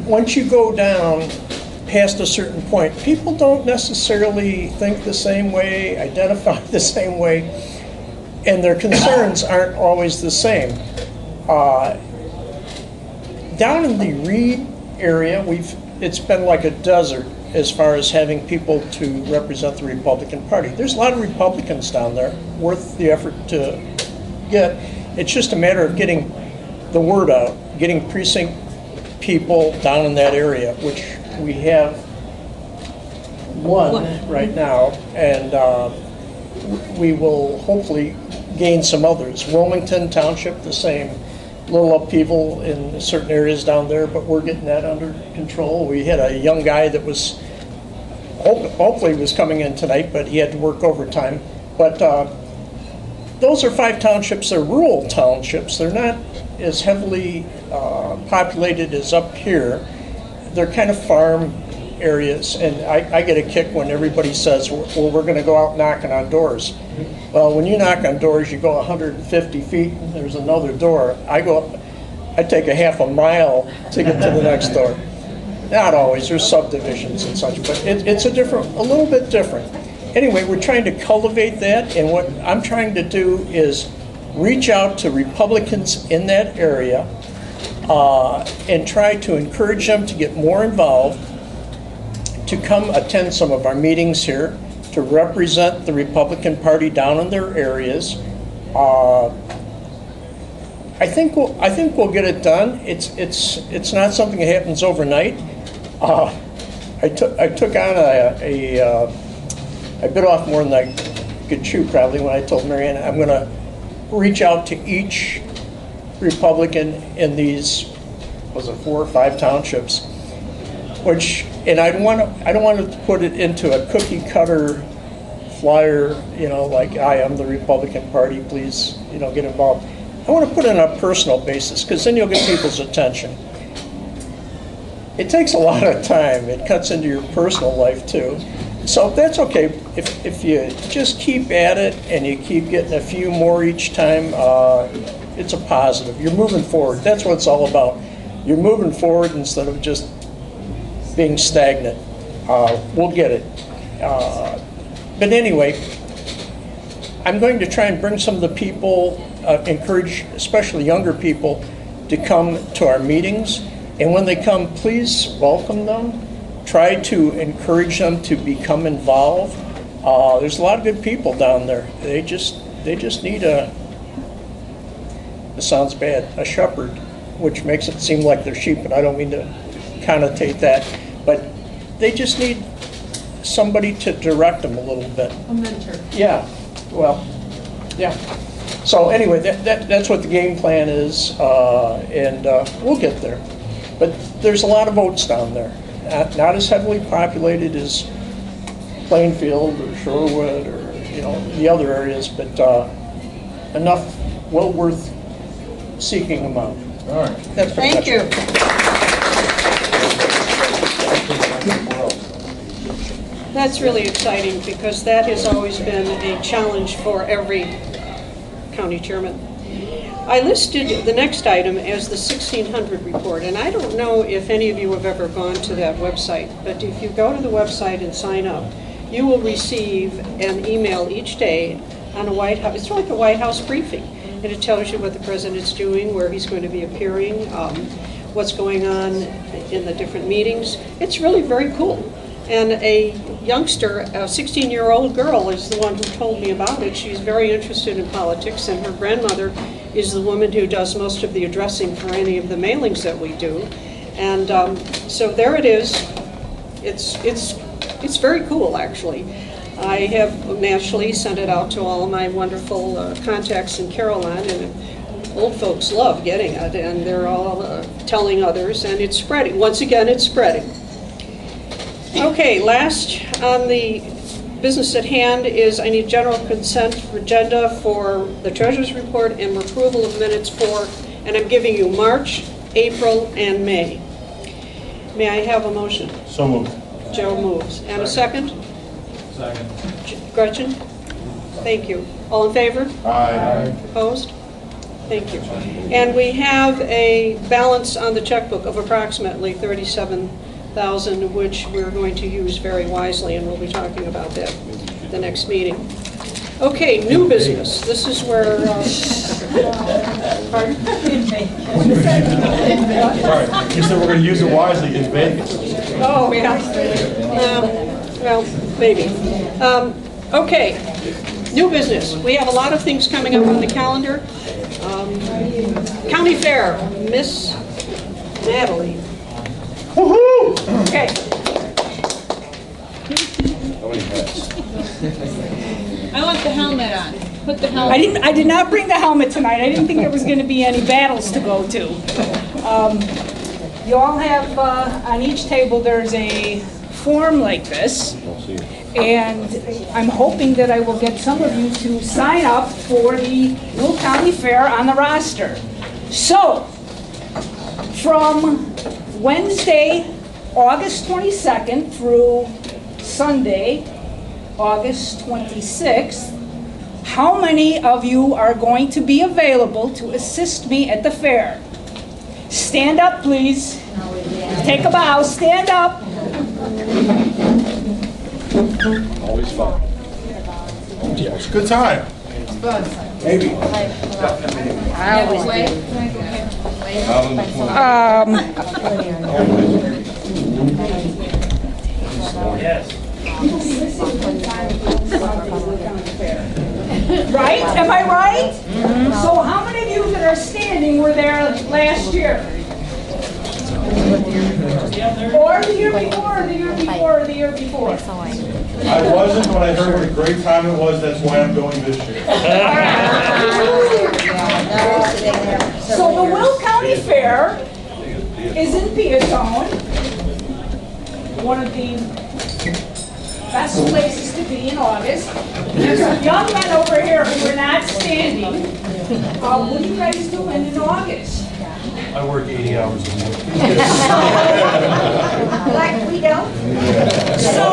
Once you go down past a certain point, people don't necessarily think the same way, identify the same way, and their concerns aren't always the same. Down in the Reed area, it's been like a desert as far as having people to represent the Republican Party. There's a lot of Republicans down there, worth the effort to get. It's just a matter of getting the word out, getting precinct people down in that area, which we have one right now, and we will hopefully gain some others. Wilmington Township, the same. Little upheaval in certain areas down there, but we're getting that under control. We had a young guy that was, hopefully was coming in tonight, but he had to work overtime. But those are 5 townships. They're rural townships. They're not as heavily populated as up here. They're kind of farm areas, and I get a kick when everybody says, well, we're going to go out knocking on doors. Well, when you knock on doors, you go 150 feet, and there's another door. I take a half a mile to get to the next door. Not always, there's subdivisions and such, but it's a little bit different. Anyway, we're trying to cultivate that, and what I'm trying to do is reach out to Republicans in that area and try to encourage them to get more involved, to come attend some of our meetings here, to represent the Republican Party down in their areas. I think we'll get it done. It's not something that happens overnight. I took on I bit off more than I could chew probably when I told Marianne I'm going to reach out to each Republican in these, was it 4 or 5 townships, and I don't want to put it into a cookie cutter flyer, like I am the Republican Party, please, get involved. I want to put it on a personal basis, because then you'll get people's attention. It takes a lot of time. It cuts into your personal life too. So that's okay. If you just keep at it and you keep getting a few more each time, it's a positive. You're moving forward. That's what it's all about. You're moving forward instead of just being stagnant. We'll get it. But anyway, I'm going to try and bring some of the people, encourage especially younger people to come to our meetings. And when they come, please welcome them. Try to encourage them to become involved. There's a lot of good people down there. They just need it sounds bad, a shepherd, which makes it seem like they're sheep, but I don't mean to connotate that. But they just need somebody to direct them a little bit. A mentor. Yeah, well, yeah. So anyway, that's what the game plan is, and we'll get there. But there's a lot of votes down there. Not as heavily populated as Plainfield or Sherwood or the other areas, but enough well worth seeking them out. All right. That's pretty Thank much you. it. That's really exciting because that has always been a challenge for every county chairman. I listed the next item as the 1600 report, and I don't know if any of you have ever gone to that website, but if you go to the website and sign up, you will receive an email each day on a White House. It's like a White House briefing, and it tells you what the president's doing, where he's going to be appearing, what's going on in the different meetings. It's really very cool. And a youngster, a 16-year-old girl, is the one who told me about it. She's very interested in politics, and her grandmother is the woman who does most of the addressing for any of the mailings that we do. And so there it is. It's very cool, actually. I have naturally sent it out to all of my wonderful contacts in Caroline, and old folks love getting it, and they're all telling others, and it's spreading. Once again, it's spreading. Okay, last on the business at hand is I need general consent for agenda for the treasurer's report and approval of minutes for, and I'm giving you March, April, and May. May I have a motion? So moved. Joe moves. And a second? Second. Gretchen? Thank you. All in favor? Aye. Opposed? Thank you. And we have a balance on the checkbook of approximately $37,000, which we're going to use very wisely, and we'll be talking about that the next meeting. Okay, new business. This is where, pardon? All right. You said we're going to use it wisely in Vegas. Oh, yeah. Well, maybe. Okay, new business. We have a lot of things coming up on the calendar. County Fair, Miss Natalie. Woohoo! Okay. How many hats? I want the helmet on. Put the helmet. I did not bring the helmet tonight. I didn't think there was going to be any battles to go to. You all have, on each table, there's a form like this. And I'm hoping that I will get some of you to sign up for the Will County Fair on the roster. So, from Wednesday, August 22nd through Sunday, August 26th, how many of you are going to be available to assist me at the fair? Stand up, please. Take a bow. Stand up. Always fun. It's a good time. Maybe. Yes. Right? Am I right? So how many of you that are standing were there last year? Or the year before, or the year before, or the year before? I wasn't, but I heard what a great time it was. That's why I'm going this year. So the Will County Fair is in Peatone, one of the best places to be in August. There's some young men over here who are not standing. What are you guys doing in August? I work 80 hours a week. Like we don't? So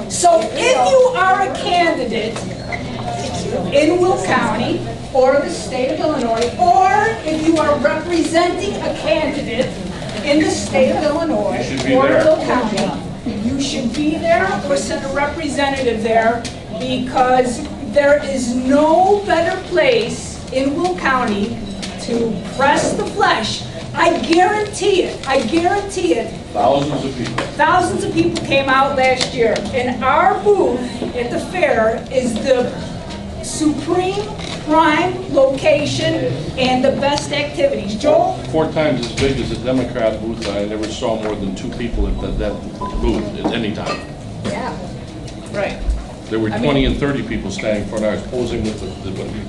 So if you are a candidate in Will County or the state of Illinois, or if you are representing a candidate in the state of Illinois or Will County, you should be there or send a representative there, because there is no better place in Will County to press the flesh. I guarantee it. I guarantee it. Thousands of people. Thousands of people came out last year, and our booth at the fair is the supreme prime location and the best activities. Joel? 4 times as big as the Democrat booth. I never saw more than 2 people at that booth at any time. Yeah. Right. There were 20 and 30 people standing in front of us posing with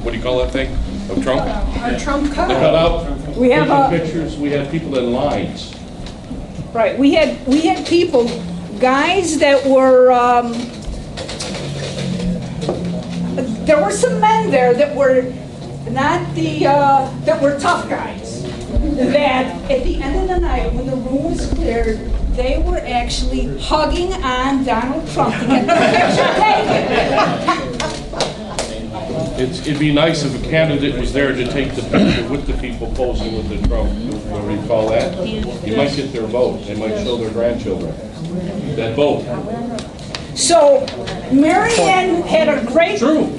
what do you call that thing? A Trump? Our Trump They cut cutout. out, We have taking pictures, we had people in lines. Right, we had people, guys that were, there were some men there that were not the, that were tough guys. That at the end of the night, when the room was cleared, they were actually hugging on Donald Trump to get the picture taken. It'd be nice if a candidate was there to take the picture with the people posing with the Trump. What do you call that? You might get their vote. They might show their grandchildren that vote. So, Mary Ann had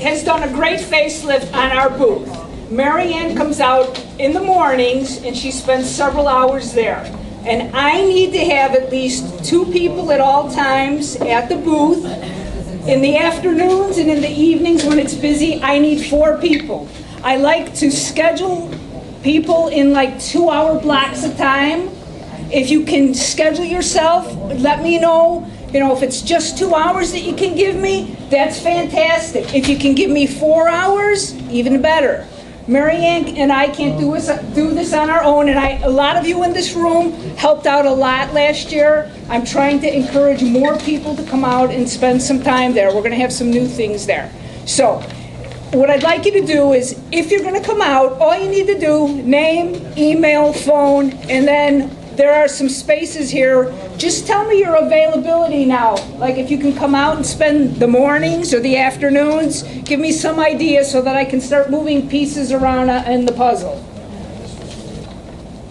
has done a great facelift on our booth. Mary Ann comes out in the mornings and she spends several hours there. And I need to have at least 2 people at all times at the booth. In the afternoons and in the evenings when it's busy, I need 4 people. I like to schedule people in like 2-hour blocks of time. If you can schedule yourself, let me know. You know, if it's just 2 hours that you can give me, that's fantastic. If you can give me 4 hours, even better. Mary Ann and I can't do this on our own, and a lot of you in this room helped out a lot last year. I'm trying to encourage more people to come out and spend some time there. We're going to have some new things there. So, what I'd like you to do is, if you're going to come out, all you need to do, name, email, phone, and then there are some spaces here. Just tell me your availability now. Like if you can come out and spend the mornings or the afternoons, give me some idea so that I can start moving pieces around in the puzzle.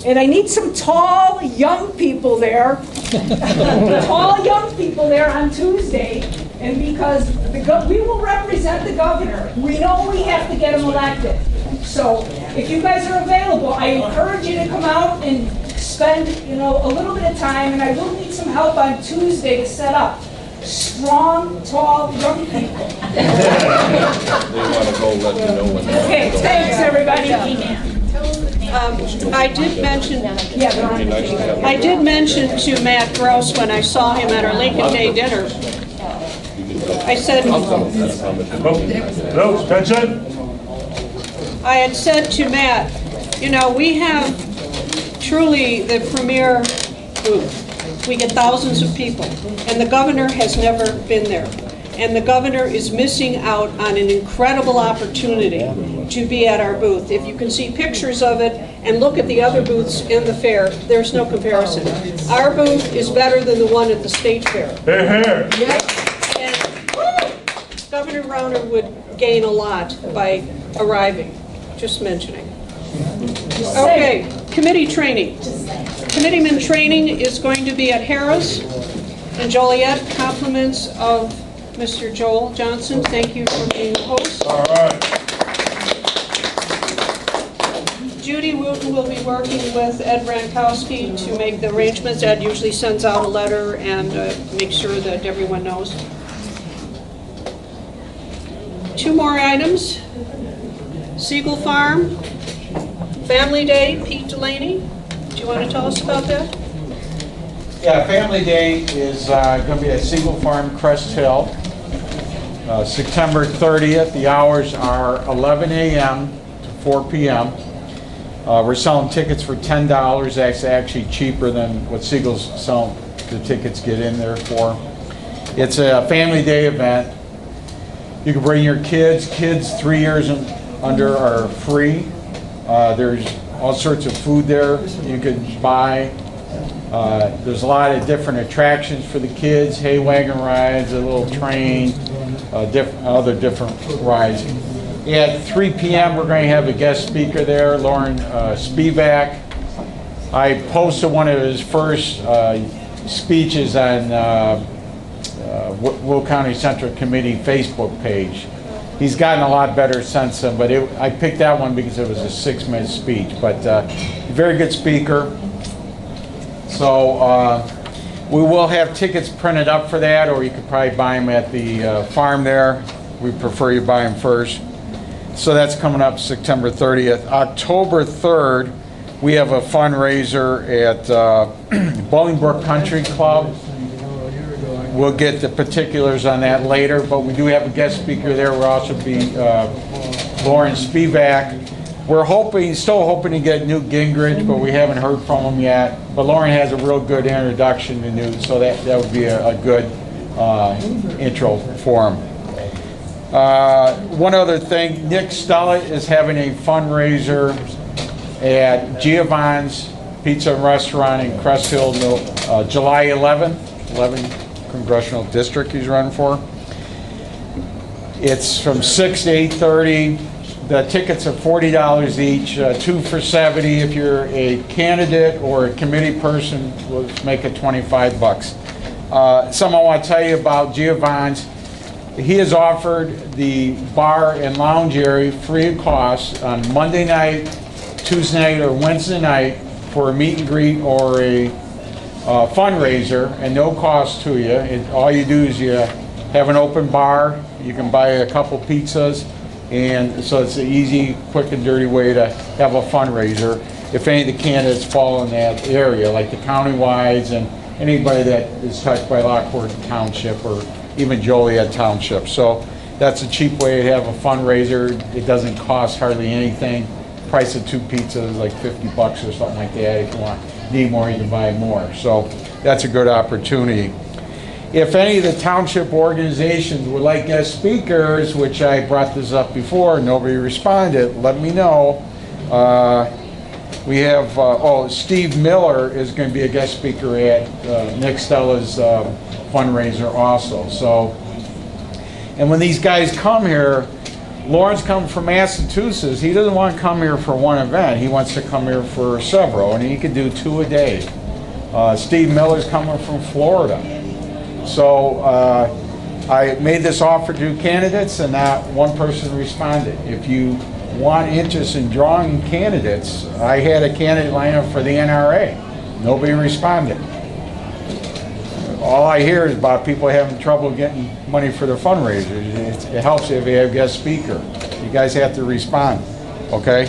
And I need some tall, young people there. Tall, young people there on Tuesday. And because we will represent the governor, we know we have to get him elected. So if you guys are available, I encourage you to come out and spend, a little bit of time, and I will need some help on Tuesday to set up. Strong, tall, young people. They want to go let me know when they're Okay, thanks everybody. I did mention to Matt Gross when I saw him at our Lincoln Day dinner. I said, No, attention. I had said to Matt, we have truly the premier booth. We get thousands of people, and the governor has never been there. And the governor is missing out on an incredible opportunity to be at our booth. If you can see pictures of it and look at the other booths in the fair, there's no comparison. Our booth is better than the one at the state fair. And Governor Rauner would gain a lot by arriving, just mentioning. Okay, committee training. Committeeman training is going to be at Harris and Joliet. Compliments of Mr. Joel Johnson. Thank you for being the host. All right. Judy Wooten will be working with Ed Brankowski to make the arrangements. Ed usually sends out a letter and makes sure that everyone knows. 2 more items. Siegel Farm, Family Day, Pete Delaney. Do you want to tell us about that? Yeah, Family Day is going to be at Siegel Farm, Crest Hill, September 30th. The hours are 11 a.m. to 4 p.m. We're selling tickets for $10. That's actually cheaper than what Siegel's selling the tickets get in there for. It's a Family Day event. You can bring your kids. Kids 3 years and under are free. There's all sorts of food there you can buy. There's a lot of different attractions for the kids, hay wagon rides, a little train, other different rides. At 3 p.m. we're going to have a guest speaker there, Lauren Spivak. I posted one of his first speeches on Will County Central Committee Facebook page. He's gotten a lot better since then, but I picked that one because it was a 6-minute speech. But very good speaker. So we will have tickets printed up for that, or you could probably buy them at the farm there. We prefer you buy them first. So that's coming up September 30th. October 3rd, we have a fundraiser at Bolingbrook Country Club. we'll get the particulars on that later, but we do have a guest speaker there. We'll also be Lauren Spivak. We're still hoping to get Newt Gingrich, but we haven't heard from him yet. But Lauren has a real good introduction to Newt, so that would be a good intro for him. One other thing, Nick Stella is having a fundraiser at Giovanni's Pizza and Restaurant in Crest Hill, July 11th, 11th Congressional District he's running for. It's from 6 to 8:30. The tickets are $40 each, 2 for $70 if you're a candidate or a committee person. We'll make it $25. Something I want to tell you about Giovanni's. He has offered the bar and lounge area free of cost on Monday night, Tuesday night, or Wednesday night for a meet and greet or a fundraiser, and no cost to you. All you do is you have an open bar. You can buy a couple pizzas, and so it's an easy, quick, and dirty way to have a fundraiser. If any of the candidates fall in that area, like the countywides and anybody that is touched by Lockport Township or even Joliet Township. So that's a cheap way to have a fundraiser. It doesn't cost hardly anything. Price of 2 pizzas is like $50 or something like that. If you need more, you can buy more. So that's a good opportunity. If any of the township organizations would like guest speakers, which I brought this up before, nobody responded, let me know. We have, Steve Miller is going to be a guest speaker at Nick Stella's fundraiser also. So, and when these guys come here, Lawrence comes from Massachusetts. He doesn't want to come here for one event. He wants to come here for several, and he could do 2 a day. Steve Miller's coming from Florida. So I made this offer to candidates, and not one person responded. If you want interest in drawing candidates, I had a candidate line up for the NRA. Nobody responded. All I hear is about people having trouble getting money for their fundraisers. It helps if you have a guest speaker. You guys have to respond, okay?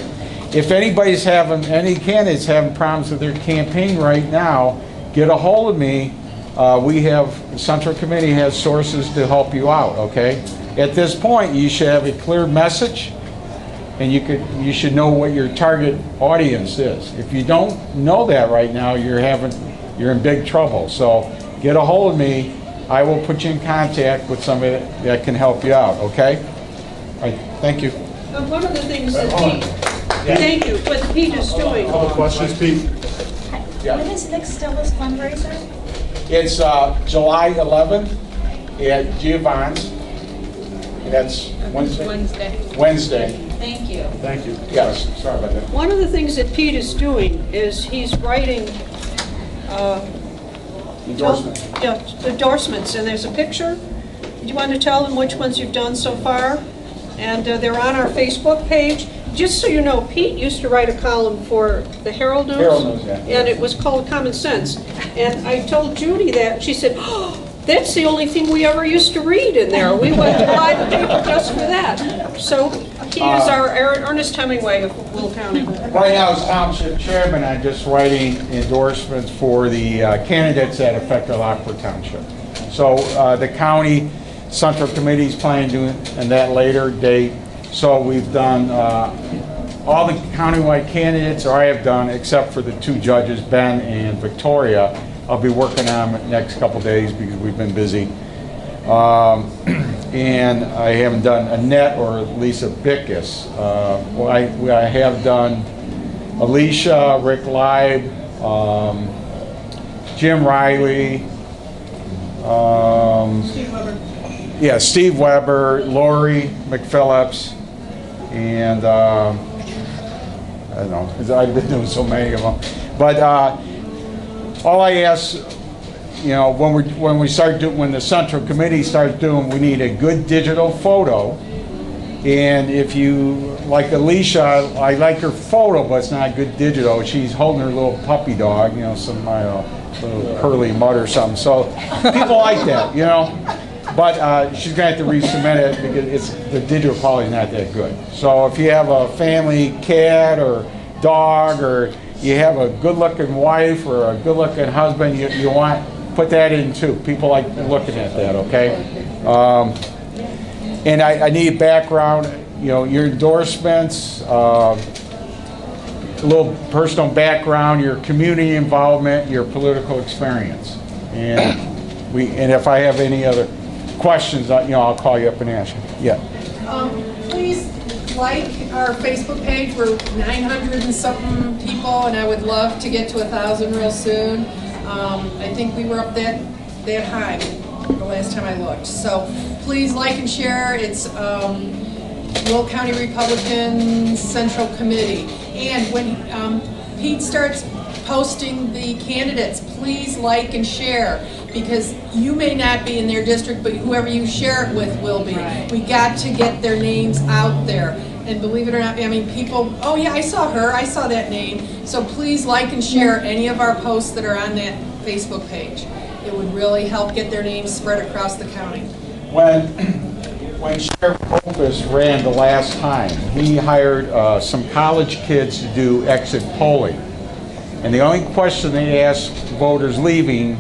If anybody's any candidates having problems with their campaign right now, get a hold of me. The Central Committee has sources to help you out, okay? At this point, you should have a clear message, and you should know what your target audience is. If you don't know that right now, you're in big trouble. So get a hold of me. I will put you in contact with somebody that can help you out, okay? All right, thank you. One of the things that Pete, thank you, what Pete is doing. Other questions, Pete? When is Nick Stella's fundraiser? It's July 11th at Giovanni's. That's Wednesday. Thank you. Thank you. Yes, sorry about that. One of the things that Pete is doing is he's writing endorsements, and there's a picture. Do you want to tell them which ones you've done so far? And they're on our Facebook page. Just so you know, Pete used to write a column for the Herald News, and it was called Common Sense. And I told Judy that, and she said, oh, that's the only thing we ever used to read in there. We went to buy the paper just for that. So he is our Ernest Hemingway of Will County. Right now, as Township Chairman, I'm just writing endorsements for the candidates that affect our Lockport Township. So the county Central Committee is planning to do it in that later date. So we've done all the countywide candidates, or I have done, except for the 2 judges, Ben and Victoria. I'll be working on them the next couple days because we've been busy. And I haven't done Annette or Lisa Bickus. Well, I have done Alicia, Rick Leib, Jim Riley, Steve Weber. Yeah, Steve Weber, Lori McPhillips, and I don't know, I've been doing so many of them. But all I ask, when the Central Committee starts doing, we need a good digital photo. And if you, like Alicia, I like her photo, but it's not good digital. She's holding her little puppy dog, some little curly mutt or something. So people like that, But she's going to have to resubmit it because the digital quality is not that good. So if you have a family cat or dog, or you have a good-looking wife or a good-looking husband, you want put that in too. People like looking at that, okay? And I need background, you know, your endorsements, a little personal background, your community involvement, your political experience. And if I have any other questions, you know, I'll call you up and ask you. Yeah. Please like our Facebook page. We're 900 and something people, and I would love to get to 1,000 real soon. I think we were up that high the last time I looked. So please like and share. It's Will County Republican Central Committee. And when Pete starts posting the candidates, please like and share, because you may not be in their district, but whoever you share it with will be. Right. We got to get their names out there. And believe it or not, I mean, people, oh yeah, I saw her, I saw that name. So please like and share any of our posts that are on that Facebook page. It would really help get their names spread across the county. When Sheriff Opus ran the last time, he hired some college kids to do exit polling. And the only question they asked voters leaving,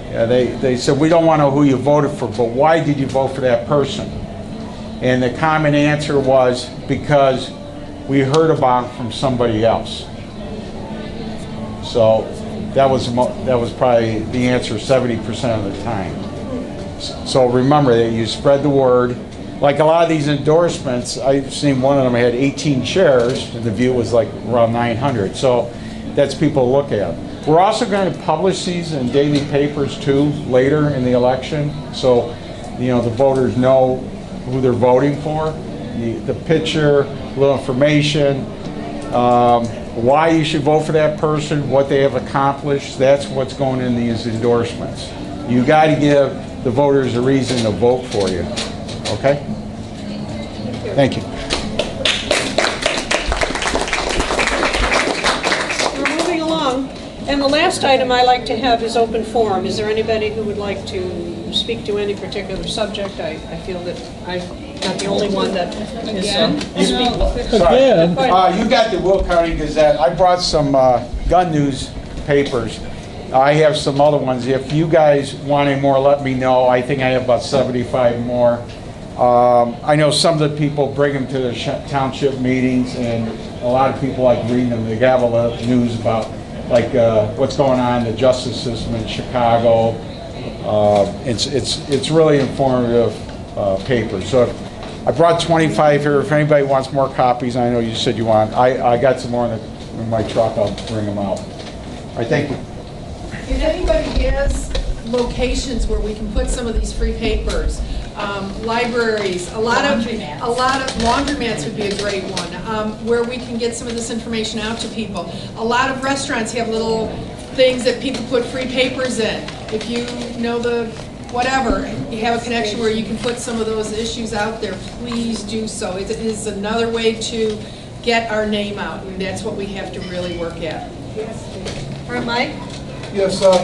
they said, we don't want to know who you voted for, but why did you vote for that person? And the common answer was, because we heard about it from somebody else. So that was probably the answer 70% of the time. So remember that you spread the word. Like a lot of these endorsements, I've seen one of them had 18 shares, and the view was like around 900. So that's people to look at. We're also going to publish these in daily papers too later in the election, so you know the voters know who they're voting for. The picture, a little information, why you should vote for that person, what they have accomplished. That's what's going in these endorsements. You got to give the voters a reason to vote for you. Okay? Thank you. We're moving along. And the last item I like to have is open forum. Is there anybody who would like to speak to any particular subject? I feel that I'm not the only one that is speaking. Sorry. You got the Will County Gazette. I brought some gun news papers. I have some other ones. If you guys want any more, let me know. I think I have about 75 more. I know some of the people bring them to the township meetings, and a lot of people like reading them. They have a lot of news about like what's going on in the justice system in Chicago. It's really informative paper. So I brought 25 here. If anybody wants more copies, I know you said you want. I got some more in my truck. I'll bring them out. All right, thank you. If anybody has locations where we can put some of these free papers, libraries, a lot of laundromats would be a great one, where we can get some of this information out to people. A lot of restaurants have little things that people put free papers in. If you know the whatever, you have a connection where you can put some of those issues out there, please do so. It is another way to get our name out, and that's what we have to really work at. All right, Mike? Yes, a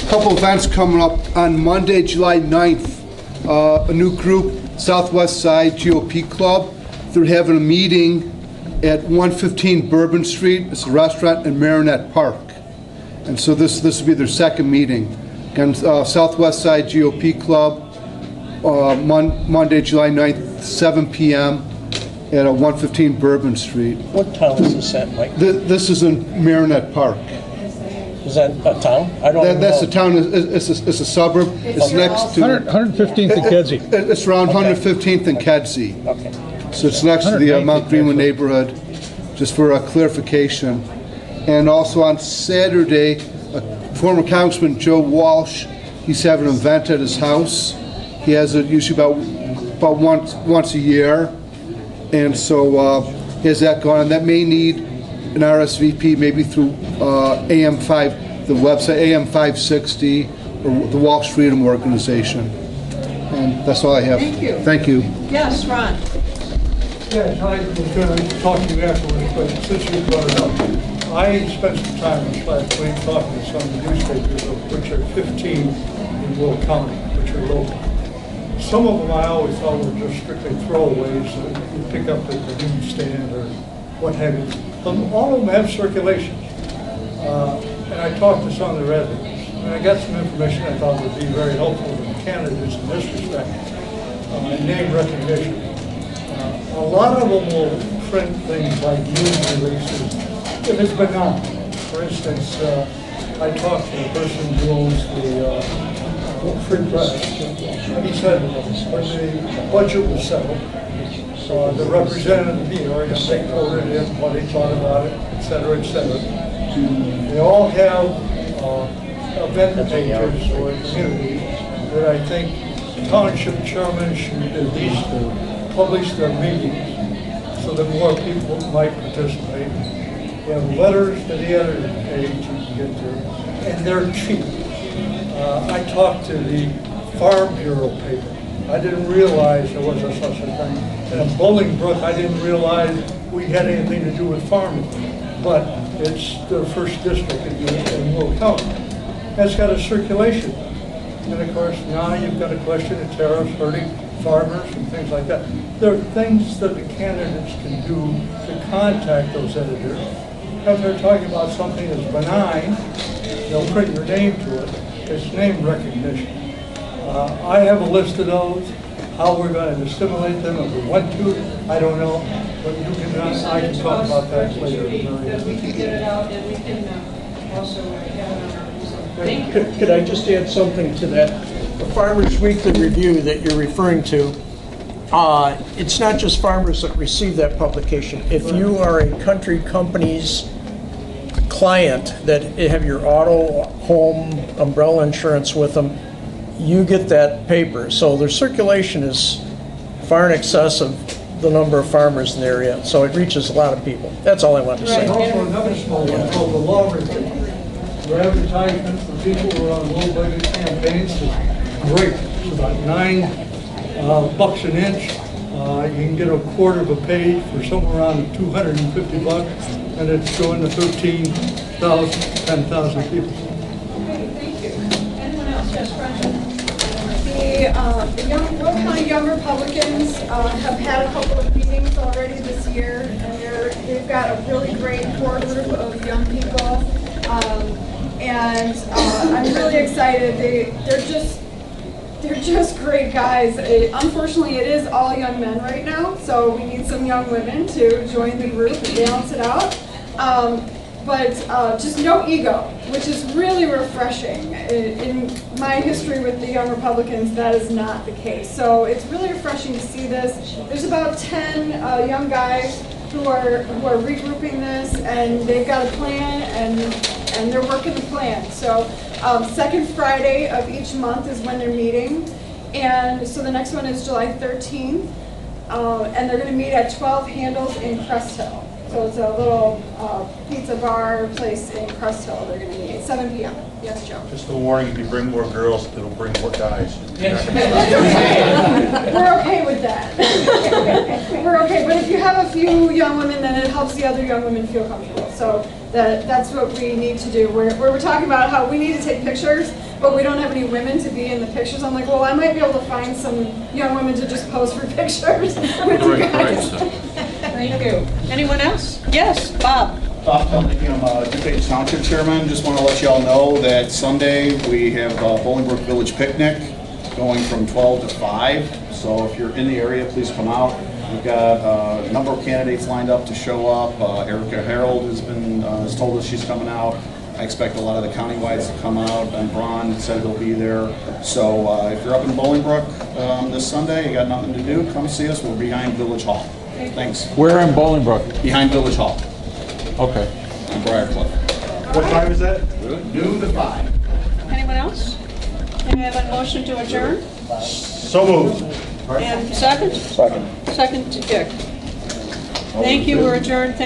couple events coming up. On Monday, July 9th, a new group, Southwest Side GOP Club, they're having a meeting at 115 Bourbon Street. It's a restaurant in Marinette Park. And so this will be their second meeting. Again, Southwest Side GOP Club, Monday, July 9th, 7 p.m. at 115 Bourbon Street. What town is this at, Mike? This is in Marinette Park. Is that a town? I don't That's know. a town. It's a suburb. It's next to 115th and Kedzie. It's around 115th and Kedzie. Okay. So it's next to the Mount Greenwood neighborhood. Just for a clarification. And also on Saturday, former Congressman Joe Walsh, he's having an event at his house. He has it usually about once a year, and so he has that going on. That may need an RSVP, maybe through AM5, the website AM560, or the Walsh Freedom Organization. And that's all I have. Thank you. Thank you. Yes, Ron. Yes, I was going to talk to you afterwards, but since you brought it up, I spent some time this last week talking to some of the newspapers, of which are 15 in Will County, which are local. Some of them I always thought were just strictly throwaways that you pick up at the newsstand or what have you. But all of them have circulation. And I talked to some of the residents. And I got some information I thought would be very helpful to the candidates in this respect. Name recognition. A lot of them will print things like news releases if it's benign. For instance, I talked to the person who owns the Free Press. He said when the budget was settled, the representative, they quoted him, what he thought about it, et cetera, et cetera. They all have event pages or communities that I think township chairmen should at least publish their meetings so that more people might participate. They have letters to the editor page you can get to, and they're cheap. I talked to the Farm Bureau paper. I didn't realize there was such a thing. And in Bolingbrook, I didn't realize we had anything to do with farming. But it's the first district in Will County. That's got a circulation. And of course, now you've got a question of tariffs hurting farmers and things like that. There are things that the candidates can do to contact those editors. If they're talking about something that's benign, they'll print your name to it. It's name recognition. I have a list of those. How we're going to stimulate them, if we want to, I don't know. But you can, I can talk about that later. That we can get it out and we can also Thank you. Could I just add something to that? The Farmers Weekly Review that you're referring to, it's not just farmers that receive that publication. If you are a country company's client that have your auto, home, umbrella insurance with them, you get that paper. So their circulation is far in excess of the number of farmers in the area. So it reaches a lot of people. That's all I wanted to say. Also another small one called the Law Review. Their advertisement for people who are on low budget campaigns is great. It's about $9 an inch. You can get a quarter of a page for somewhere around $250, and it's going to 13,000, 10,000 people. Okay, thank you. Anyone else? Yes, French? The Will County Young Republicans have had a couple of meetings already this year, and they've got a really great core group of young people. And I'm really excited. They're just great guys. Unfortunately, it is all young men right now, so we need some young women to join the group and balance it out. But just no ego, which is really refreshing. In my history with the Young Republicans, that is not the case. So it's really refreshing to see this. There's about 10 young guys who are regrouping this, and they've got a plan, and they're working the plan. So second Friday of each month is when they're meeting. And so the next one is July 13th, and they're going to meet at 12 Handles in Crest Hill. So it's a little pizza bar place in Crest Hill. They're going to meet at 7 p.m. Yes, Joe? Just a warning, if you bring more girls, it'll bring more guys. We're okay with that. We're okay, but if you have a few young women, then it helps the other young women feel comfortable. So that's what we need to do. We're talking about how we need to take pictures, but we don't have any women to be in the pictures. I'm like, well, I might be able to find some young women to just pose for pictures with you guys. Thank you. Anyone else? Yes, Bob. Bob Pelnick, I'm DuPage Township Chairman. Just want to let you all know that Sunday we have Bolingbrook Village Picnic going from 12 to 5. So if you're in the area, please come out. We've got a number of candidates lined up to show up. Erica Harold has told us she's coming out. I expect a lot of the countywides to come out. Ben Braun said he'll be there. So if you're up in Bolingbrook this Sunday, you got nothing to do, come see us. We're behind Village Hall. Thanks. Where in Bolingbrook? Behind Village Hall. Okay. On Briarcliff. What time is that? Noon to 5. Anyone else? Can I have a motion to adjourn? So moved. And second? Second to Dick. Thank you, we're adjourned.